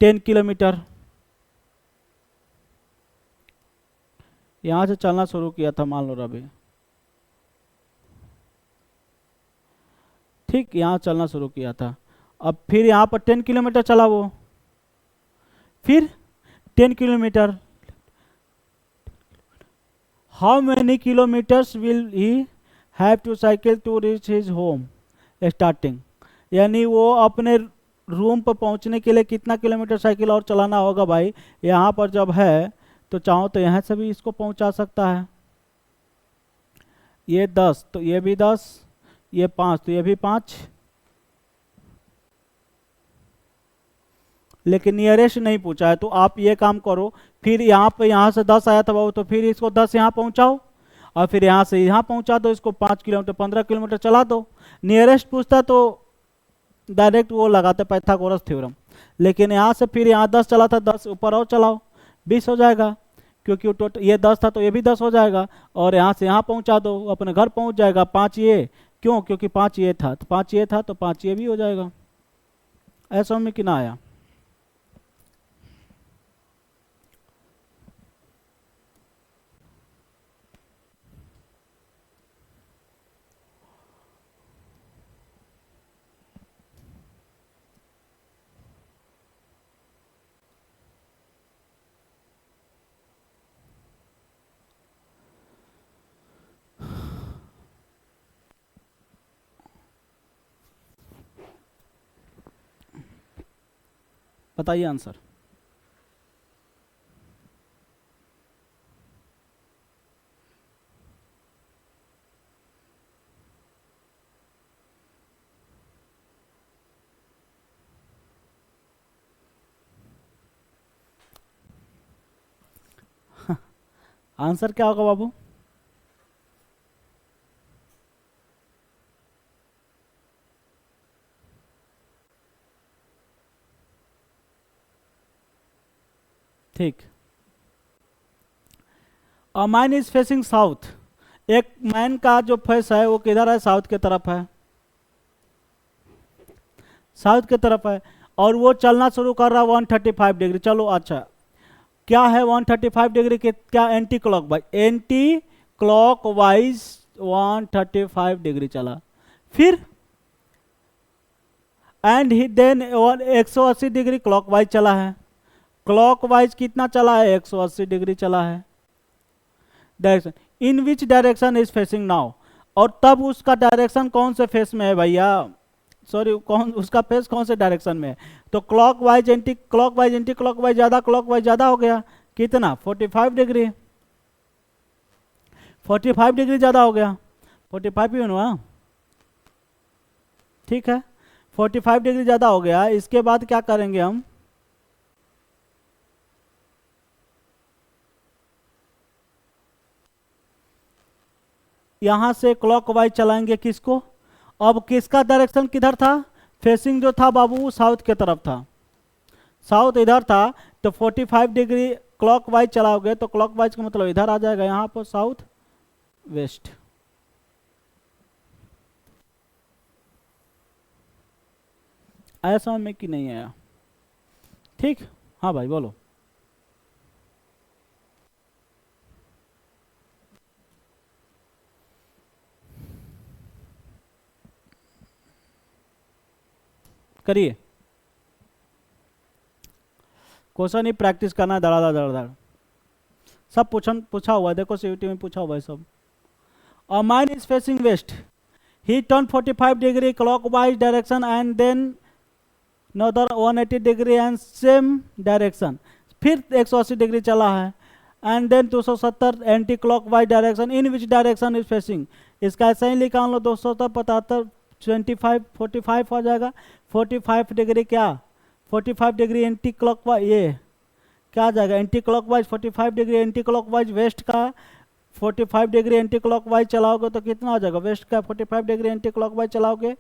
10 किलोमीटर। यहां से चलना शुरू किया था मान लो रवि, ठीक, यहां चलना शुरू किया था। अब फिर यहां पर 10 किलोमीटर चला वो, फिर 10 kilometre. How many kilometres will he have to cycle to reach his home starting, यानी वो अपने रूम पर पहुंचने के लिए कितना किलोमीटर साइकिल और चलाना होगा। भाई यहाँ पर जब है तो चाहो तो यहाँ से भी इसको पहुंचा सकता है। ये 10 तो ये भी 10, ये 5 तो ये भी 5, लेकिन नियरेस्ट नहीं पूछा है। तो आप ये काम करो, फिर यहाँ पे यहाँ से 10 आया था बाबू, तो फिर इसको 10 यहाँ पहुँचाओ, और फिर यहाँ से यहाँ पहुँचा दो इसको, 5 किलोमीटर 15 किलोमीटर चला दो। नियरेस्ट पूछता तो डायरेक्ट वो लगाते पाइथागोरस थ्योरम, लेकिन यहाँ से फिर यहाँ 10 चला था, 10 ऊपर और चलाओ, 20 हो जाएगा, क्योंकि टोटल ये 10 था तो ये भी 10 हो जाएगा। और यहाँ से यहाँ पहुँचा दो, अपने घर पहुँच जाएगा। 5 ये क्यों, क्योंकि 5 ये था, तो 5 ये था तो 5 ये भी हो जाएगा। ऐसा में कि ना आया। बताइए आंसर। आंसर क्या होगा बाबू? ठीक। अ मैन इज फेसिंग साउथ। एक मैन का जो फेस है वो किधर है? साउथ की तरफ है, साउथ की तरफ है। और वो चलना शुरू कर रहा है 135 डिग्री। चलो अच्छा, क्या है 135 डिग्री के? क्या anticlockwise, anticlockwise 135 degree चला। फिर and he then 180 degree clockwise चला है। क्लॉक वाइज कितना चला है? 180 डिग्री चला है। Direction, in which direction is facing now. और तब उसका डायरेक्शन कौन से फेस में है भैया? सॉरी, कौन उसका फेस कौन से डायरेक्शन में है? तो clock wise anticlockwise, anti clock wise ज्यादा, क्लॉक वाइज ज्यादा हो गया। कितना? 45 डिग्री। 45 डिग्री ज्यादा हो गया। 45 ही हुआ, ठीक है। 45 डिग्री ज्यादा हो गया। इसके बाद क्या करेंगे हम? यहां से क्लॉकवाइज चलाएंगे किसको? अब किसका डायरेक्शन किधर था? फेसिंग जो था बाबू साउथ की तरफ था, साउथ इधर था। तो 45 डिग्री क्लॉकवाइज चलाओगे तो क्लॉकवाइज का मतलब इधर आ जाएगा, यहां पर साउथ वेस्ट। आया समझ में कि नहीं आया? ठीक। हाँ भाई बोलो। करिए, क्वेश्चन ही प्रैक्टिस करना है, धड़ाधड़ सब पूछा हुआ है, देखो सीयूटी में पूछा हुआ है सब। A man is facing west, he turn 45 degree clockwise direction and then another 180 degree and same direction. फिर 180 डिग्री चला है and then 270 anticlockwise direction. In which direction is facing? इसका ऐसा ही लिखा हम लोग 270 75 25 45 हो जाएगा। 45 डिग्री क्या? 45 डिग्री एंटी क्लॉकवाइज, ये क्या आ जाएगा? Anticlockwise 45 degree anticlockwise west का। 45 डिग्री एंटी क्लॉकवाइज चलाओगे तो कितना हो जाएगा? वेस्ट का 45 डिग्री एंटी क्लॉकवाइज चलाओगे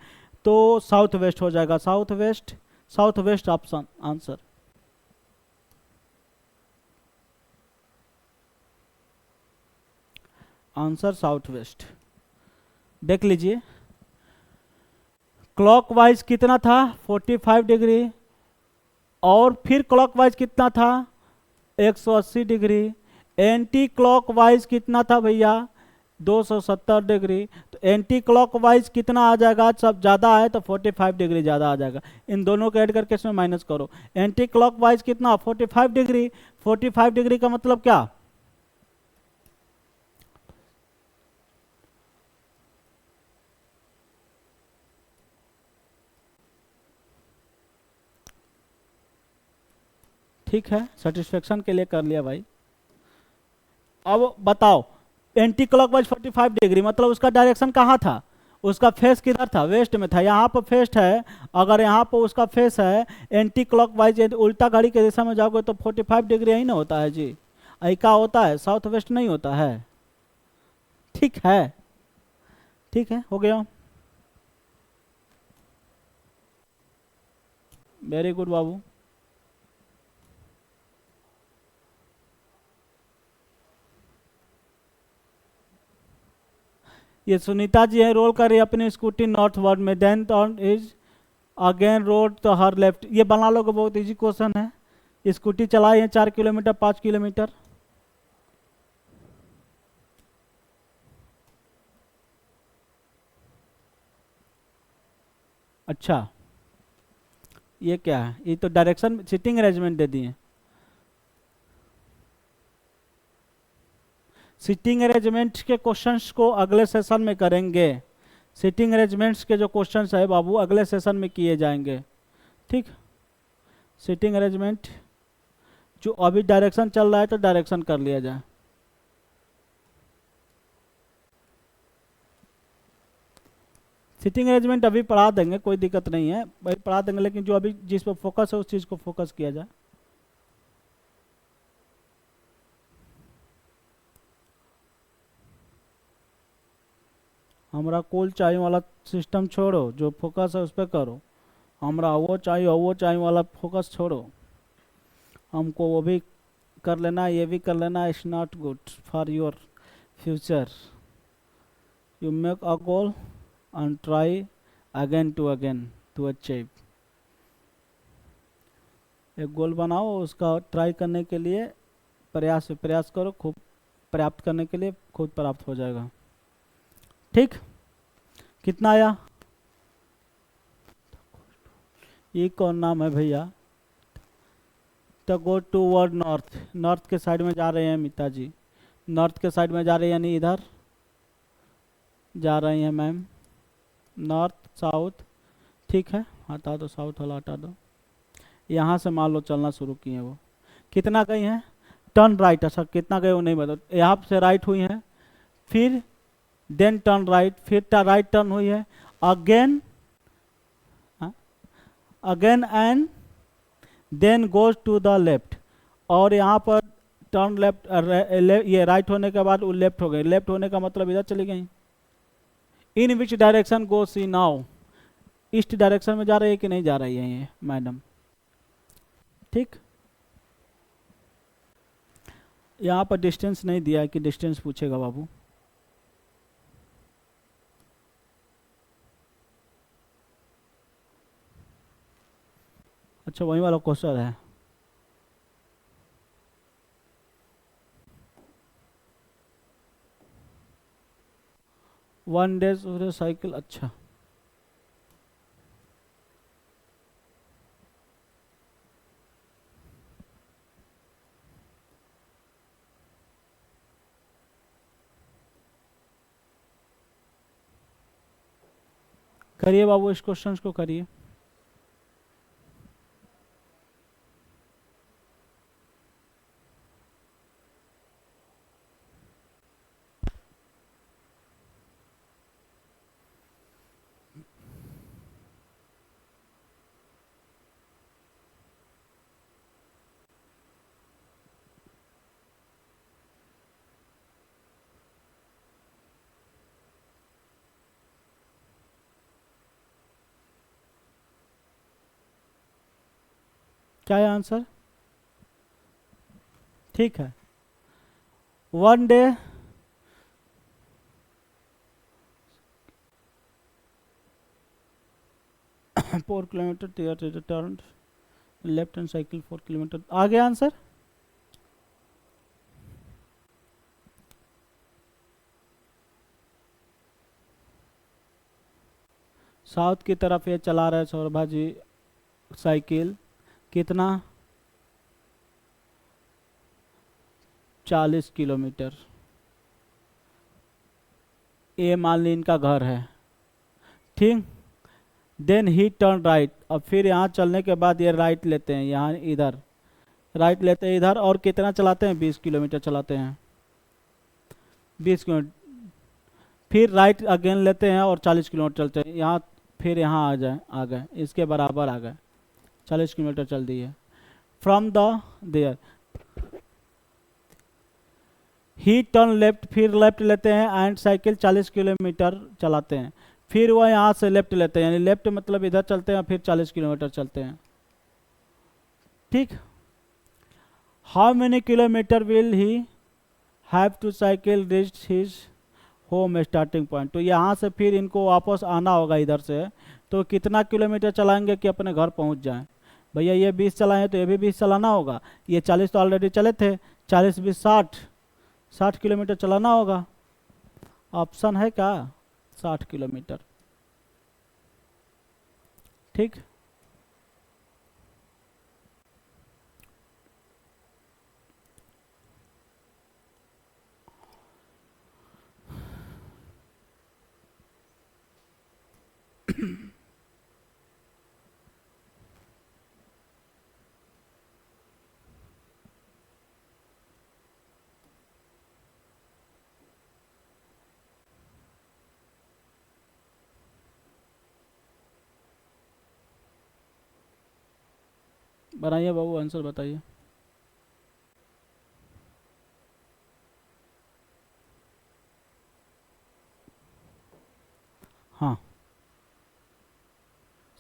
तो साउथ वेस्ट हो जाएगा। South west, south waste option answer. Answer south west. देख लीजिए क्लॉकवाइज कितना था? 45 डिग्री। और फिर क्लॉकवाइज कितना था? 180 डिग्री। एंटी क्लॉकवाइज कितना था भैया? 270 डिग्री। तो एंटी क्लॉकवाइज कितना आ जाएगा? सब ज़्यादा है तो 45 डिग्री ज़्यादा आ जाएगा। इन दोनों को ऐड करके इसमें माइनस करो। एंटी क्लॉकवाइज कितना? 45 डिग्री। 45 डिग्री का मतलब क्या? ठीक है, सेटिस्फेक्शन के लिए कर लिया भाई। अब बताओ, एंटी क्लॉकवाइज 45 डिग्री मतलब उसका डायरेक्शन कहाँ था? उसका फेस किधर था? वेस्ट में था। यहाँ पर फेस है, अगर यहाँ पर उसका फेस है एंटी क्लॉकवाइज, उल्टा घड़ी के दिशा में जाओगे तो 45 डिग्री ही ना होता है जी, ऐका होता है, साउथ वेस्ट नहीं होता है। ठीक है, ठीक है, हो गया। वेरी गुड बाबू। ये सुनीता जी है, रोल कर रही है अपनी स्कूटी नॉर्थ वर्ड में, then turn is again road to her left. ये बना लोगे, बहुत इजी क्वेश्चन है। स्कूटी चलाई है 4 किलोमीटर 5 किलोमीटर। अच्छा, ये क्या है? ये तो डायरेक्शन सिटिंग अरेंजमेंट दे दिए। सिटिंग अरेंजमेंट के क्वेश्चंस को अगले सेशन में करेंगे। सिटिंग अरेंजमेंट्स के जो क्वेश्चंस है बाबू अगले सेशन में किए जाएंगे। ठीक, सीटिंग अरेंजमेंट, जो अभी डायरेक्शन चल रहा है तो डायरेक्शन कर लिया जाए। सीटिंग अरेंजमेंट अभी पढ़ा देंगे, कोई दिक्कत नहीं है भाई, पढ़ा देंगे, लेकिन जो अभी जिस पर फोकस है उस चीज़ को फोकस किया जाए। हमरा कूल चाहिए वाला सिस्टम छोड़ो, जो फोकस है उस पर करो। हमरा वो चाहिए वाला फोकस छोड़ो, हमको वो भी कर लेना, ये भी कर लेना। It's not good for your future. You make a goal and try again to achieve. एक गोल बनाओ, उसका ट्राई करने के लिए प्रयास करो, खूब प्राप्त करने के लिए खुद प्राप्त हो जाएगा। ठीक, कितना आया? ये कौन नाम है भैया? तो go toward north, north के साइड में जा रहे हैं मिता जी, नॉर्थ के साइड में जा रहे हैं, यानी इधर जा रही हैं मैम, नॉर्थ साउथ। ठीक है, हटा दो साउथ वाला, हटा दो। यहाँ से मान लो चलना शुरू किए, वो कितना गई हैं? टर्न राइट, अच्छा कितना गए वो नहीं बता, यहाँ से राइट हुई है, फिर देन टर्न राइट, फिर राइट टर्न हुई है, again again and then goes to the left, और यहाँ पर टर्न लेफ्ट, ये राइट होने के बाद वो लेफ्ट हो गई, लेफ्ट होने का मतलब इधर चली गई। In which direction go she now, east direction में जा रही है कि नहीं जा रही है ये मैडम? ठीक, यहाँ पर डिस्टेंस नहीं दिया है कि डिस्टेंस पूछेगा बाबू। अच्छा वही वाला क्वेश्चन है। वन डेज साइकिल, अच्छा करिए बाबू, इस क्वेश्चन को करिए। क्या है आंसर? ठीक है, one day 4 kilometre turn left hand cycle 4 kilometre, आ गया आंसर। साउथ की तरफ ये चला रहे सौरभा जी साइकिल, कितना? 40 किलोमीटर। ये मान ली इनका घर है, ठीक। देन ही टर्न राइट, अब फिर यहाँ चलने के बाद ये राइट लेते हैं, यहाँ इधर राइट लेते हैं इधर, और कितना चलाते हैं? 20 किलोमीटर चलाते हैं, 20 किलोमीटर। फिर राइट अगेन लेते हैं और 40 किलोमीटर चलते हैं, यहाँ फिर यहाँ आ गए, इसके बराबर आ गए, 40 किलोमीटर चल दी है। From the there he turn left, फिर लेफ्ट लेते हैं एंड साइकिल 40 किलोमीटर चलाते हैं, फिर वह यहाँ से लेफ्ट लेते हैं, यानी लेफ्ट मतलब इधर चलते हैं, फिर 40 किलोमीटर चलते हैं। ठीक, how many kilometre will he have to cycle reach his home starting point, तो यहाँ से फिर इनको वापस आना होगा इधर से, तो कितना किलोमीटर चलाएंगे कि अपने घर पहुँच जाएं? भैया ये 20 चलाएं तो ये भी 20 चलाना होगा, ये 40 तो ऑलरेडी चले थे, 40 20 60 किलोमीटर चलाना होगा। ऑप्शन है क्या? 60 किलोमीटर। ठीक, बनाइए बाबू, आंसर बताइए। हाँ,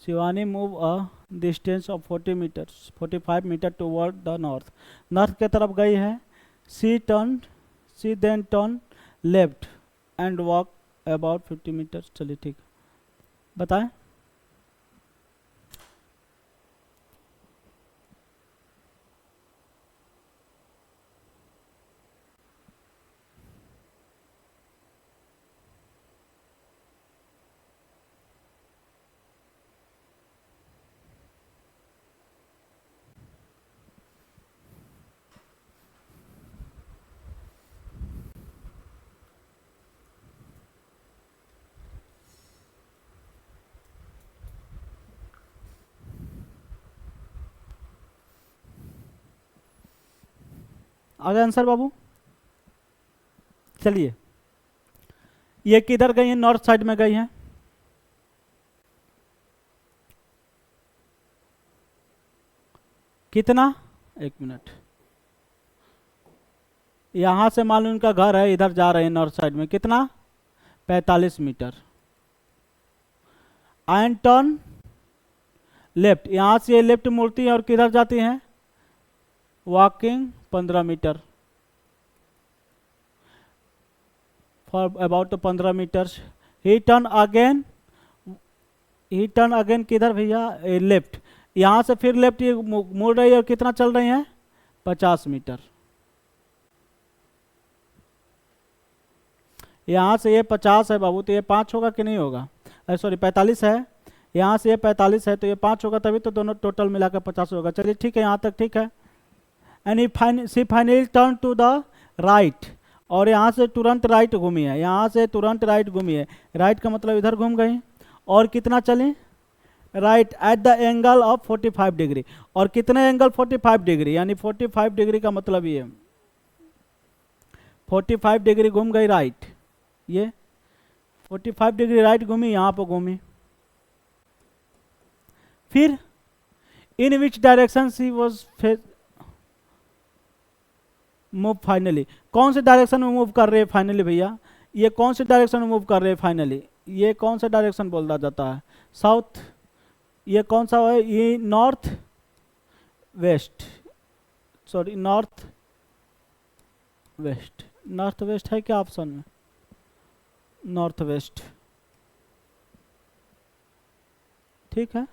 Shivani move a distance of 40 metres 45 metre toward the north. North की तरफ गई है। She then turn left and walk about 50 metres. चलिए ठीक, बताएं। आगे आंसर बाबू। चलिए, ये किधर गई है? नॉर्थ साइड में गई है। कितना? एक मिनट, यहां से मान लो उनका घर है, इधर जा रहे हैं नॉर्थ साइड में, कितना? 45 मीटर। एंड टर्न लेफ्ट, यहां से ये लेफ्ट मुड़ती है और किधर जाती है? Walking 15 metre, for about 15 metres. He turn again, he turn again किधर भैया? लेफ्ट। यहां से फिर लेफ्ट ये मुड़ रही है और कितना चल रही है? 50 मीटर। यहां से ये 50 है बाबू, तो ये 5 होगा कि नहीं होगा? सॉरी 45 है, यहाँ से ये 45 है, तो ये 5 होगा, तभी तो दोनों टोटल मिलाकर 50 होगा। चलिए ठीक है, यहाँ तक ठीक है। And she finally turn to the right, और यहाँ से तुरंत राइट घूमी है, यहाँ से तुरंत राइट घूमी है। राइट का मतलब इधर घूम गई, और कितना चली? Right at the angle of 45 degree. और कितने एंगल? 45 डिग्री, यानी 45 डिग्री का मतलब ये 45 डिग्री घूम गई राइट। ये 45 डिग्री राइट घूमी, यहाँ पर घूमी। फिर in which direction she was move finally, कौन से डायरेक्शन में मूव कर रहे हैं फाइनली भैया? ये कौन से डायरेक्शन में मूव कर रहे हैं फाइनली? ये कौन सा डायरेक्शन बोला जाता है? साउथ। ये कौन सा है? ये north west, sorry north west. North waste है क्या ऑप्शन में? नॉर्थ वेस्ट, ठीक है,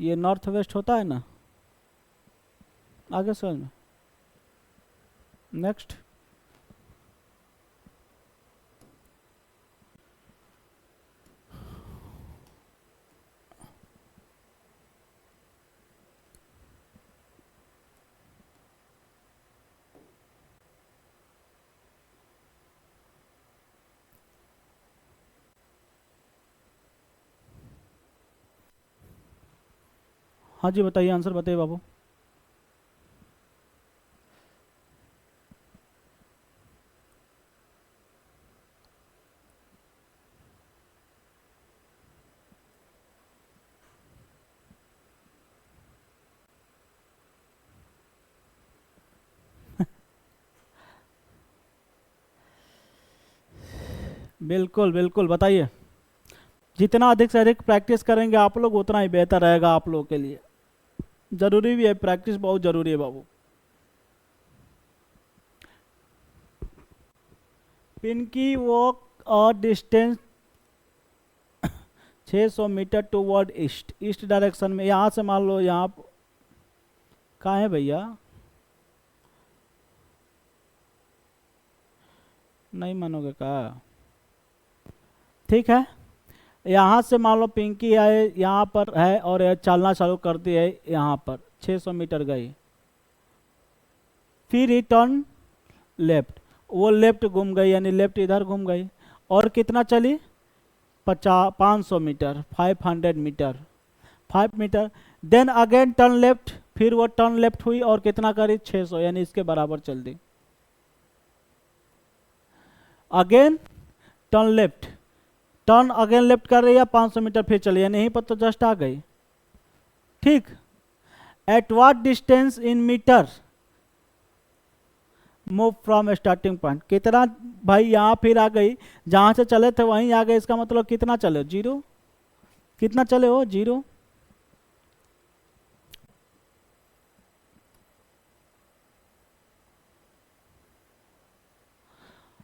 ये नॉर्थ वेस्ट होता है ना। आगे समझ में। नेक्स्ट, हाँ जी बताइए, आंसर बताइए बाबू। बिल्कुल बिल्कुल, बताइए। जितना अधिक से अधिक प्रैक्टिस करेंगे आप लोग, उतना ही बेहतर रहेगा आप लोगों के लिए। जरूरी भी है, प्रैक्टिस बहुत जरूरी है बाबू। Pinky walk a distance 600 metre toward east, east direction में। यहाँ से मान लो, यहाँ कहाँ है भैया? नहीं मानोगे का? ठीक है, यहाँ से मान लो पिंकी आए, यहाँ पर है, और यह चलना चालू करती है, यहाँ पर 600 मीटर गई। फिर रिटर्न लेफ्ट, वो लेफ्ट घूम गई, यानी लेफ्ट इधर घूम गई। और कितना चली? 500 metre, 500 metre, 5 metre. Then again turn left, फिर वो टर्न लेफ्ट हुई और कितना करी? 600, यानी इसके बराबर चल दी। Again turn left, turn again left कर रही है, 500 मीटर फिर चली, यानी यहीं पर तो जस्ट आ गई। ठीक, at what distance in metre move from starting point, कितना भाई यहाँ फिर आ गई, जहां से चले थे वहीं आ गए, इसका मतलब कितना चले, 0, कितना चले हो, 0।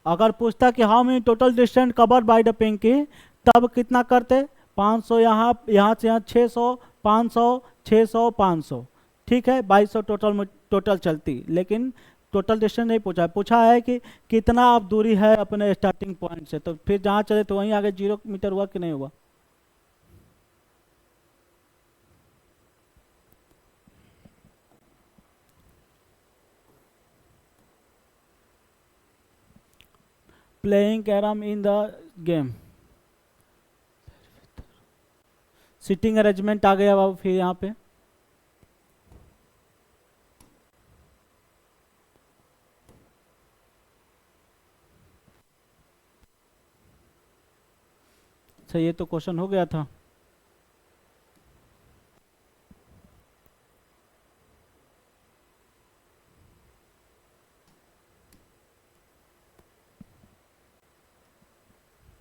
अगर पूछता कि how many total distance covered by the Pinky, तब कितना करते, 500, यहाँ से यहाँ 600, 500, 600, 500, ठीक है, 2200 टोटल चलती, लेकिन टोटल डिस्टेंस नहीं पूछा है, पूछा है कि कितना आप दूरी है अपने स्टार्टिंग पॉइंट से, तो फिर जहाँ चले तो वहीं आगे 0 मीटर हुआ कि नहीं हुआ। Playing carrom in the game, sitting arrangement आ गया बाबू फिर यहाँ पे। अच्छा ये तो क्वेश्चन हो गया था।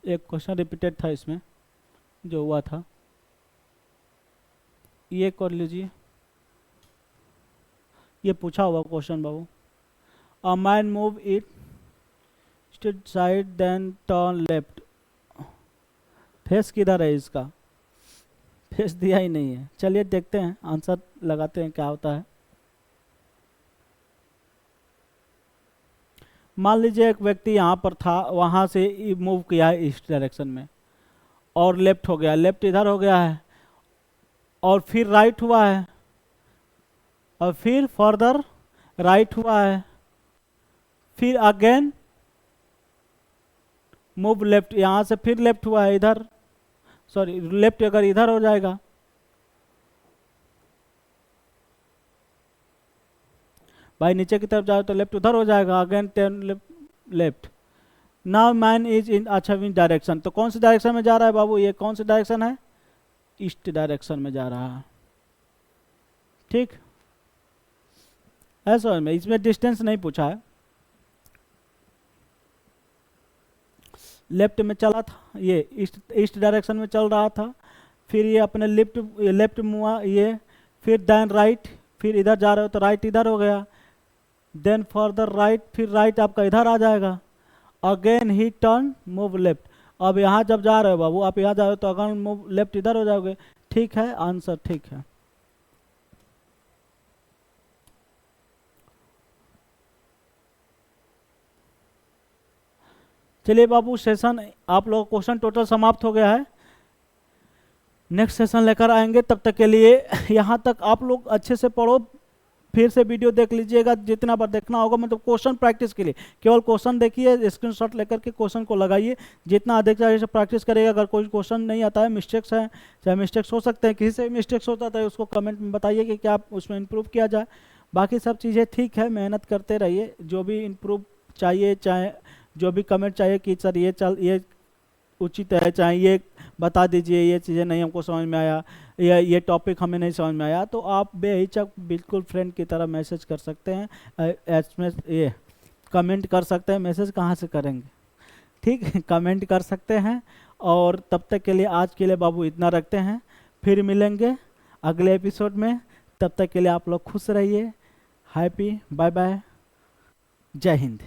एक क्वेश्चन रिपीटेड था इसमें जो हुआ था, ये कर लीजिए, ये पूछा हुआ क्वेश्चन बाबू। A man move it straight side then turn left, face किधर है इसका, फेस दिया ही नहीं है। चलिए देखते हैं, आंसर लगाते हैं क्या होता है। मान लीजिए एक व्यक्ति यहाँ पर था, वहाँ से मूव किया है इस डायरेक्शन में, और लेफ्ट हो गया, लेफ्ट इधर हो गया है, और फिर राइट हुआ है, और फिर फर्दर राइट हुआ है, फिर अगेन मूव लेफ्ट, यहाँ से फिर लेफ्ट हुआ है इधर, सॉरी लेफ्ट अगर इधर हो जाएगा, भाई नीचे की तरफ जाओ तो लेफ्ट उधर हो जाएगा, again turn left. Now man is in, अच्छा इन डायरेक्शन, तो कौन सी डायरेक्शन में जा रहा है बाबू, ये कौन सी डायरेक्शन है, ईस्ट डायरेक्शन में जा रहा है, ठीक है समझ में। इसमें डिस्टेंस नहीं पूछा है, लेफ्ट में चला था, ये ईस्ट डायरेक्शन में चल रहा था, फिर ये अपने लेफ्ट मुआ ये, फिर देन राइट, फिर इधर जा रहे हो तो राइट इधर हो गया, देन फर्दर राइट, फिर राइट आपका इधर आ जाएगा, again he turn move left. अब यहाँ जब जा रहे हो बाबू, आप यहाँ जा रहे हो तो अगेन मूव लेफ्ट इधर हो जाओगे, ठीक है, आंसर ठीक है। चलिए बाबू सेशन आप लोग क्वेश्चन टोटल समाप्त हो गया है, नेक्स्ट सेशन लेकर आएंगे, तब तक के लिए यहाँ तक आप लोग अच्छे से पढ़ो, फिर से वीडियो देख लीजिएगा, जितना बार देखना होगा, मतलब क्वेश्चन प्रैक्टिस के लिए केवल क्वेश्चन देखिए, स्क्रीनशॉट लेकर के क्वेश्चन को लगाइए, जितना अधिक से प्रैक्टिस करेगा। अगर कोई क्वेश्चन नहीं आता है, मिस्टेक्स है, चाहे मिस्टेक्स हो सकते हैं, किसी से मिस्टेक्स होता है उसको कमेंट में बताइए कि क्या उसमें इम्प्रूव किया जाए। बाकी सब चीज़ें ठीक है, मेहनत करते रहिए, जो भी इम्प्रूव चाहिए, चाहे जो भी कमेंट चाहिए कि सर ये उचित है, चाहे ये बता दीजिए, ये चीज़ें नहीं हमको समझ में आया, या ये टॉपिक हमें नहीं समझ में आया, तो आप बेहिचक बिल्कुल फ्रेंड की तरह मैसेज कर सकते हैं, एसएमएस ये कमेंट कर सकते हैं, मैसेज कहाँ से करेंगे, ठीक है, कमेंट कर सकते हैं। और तब तक के लिए आज के लिए बाबू इतना रखते हैं, फिर मिलेंगे अगले एपिसोड में, तब तक के लिए आप लोग खुश रहिए, हैप्पी, बाय बाय, जय हिंद।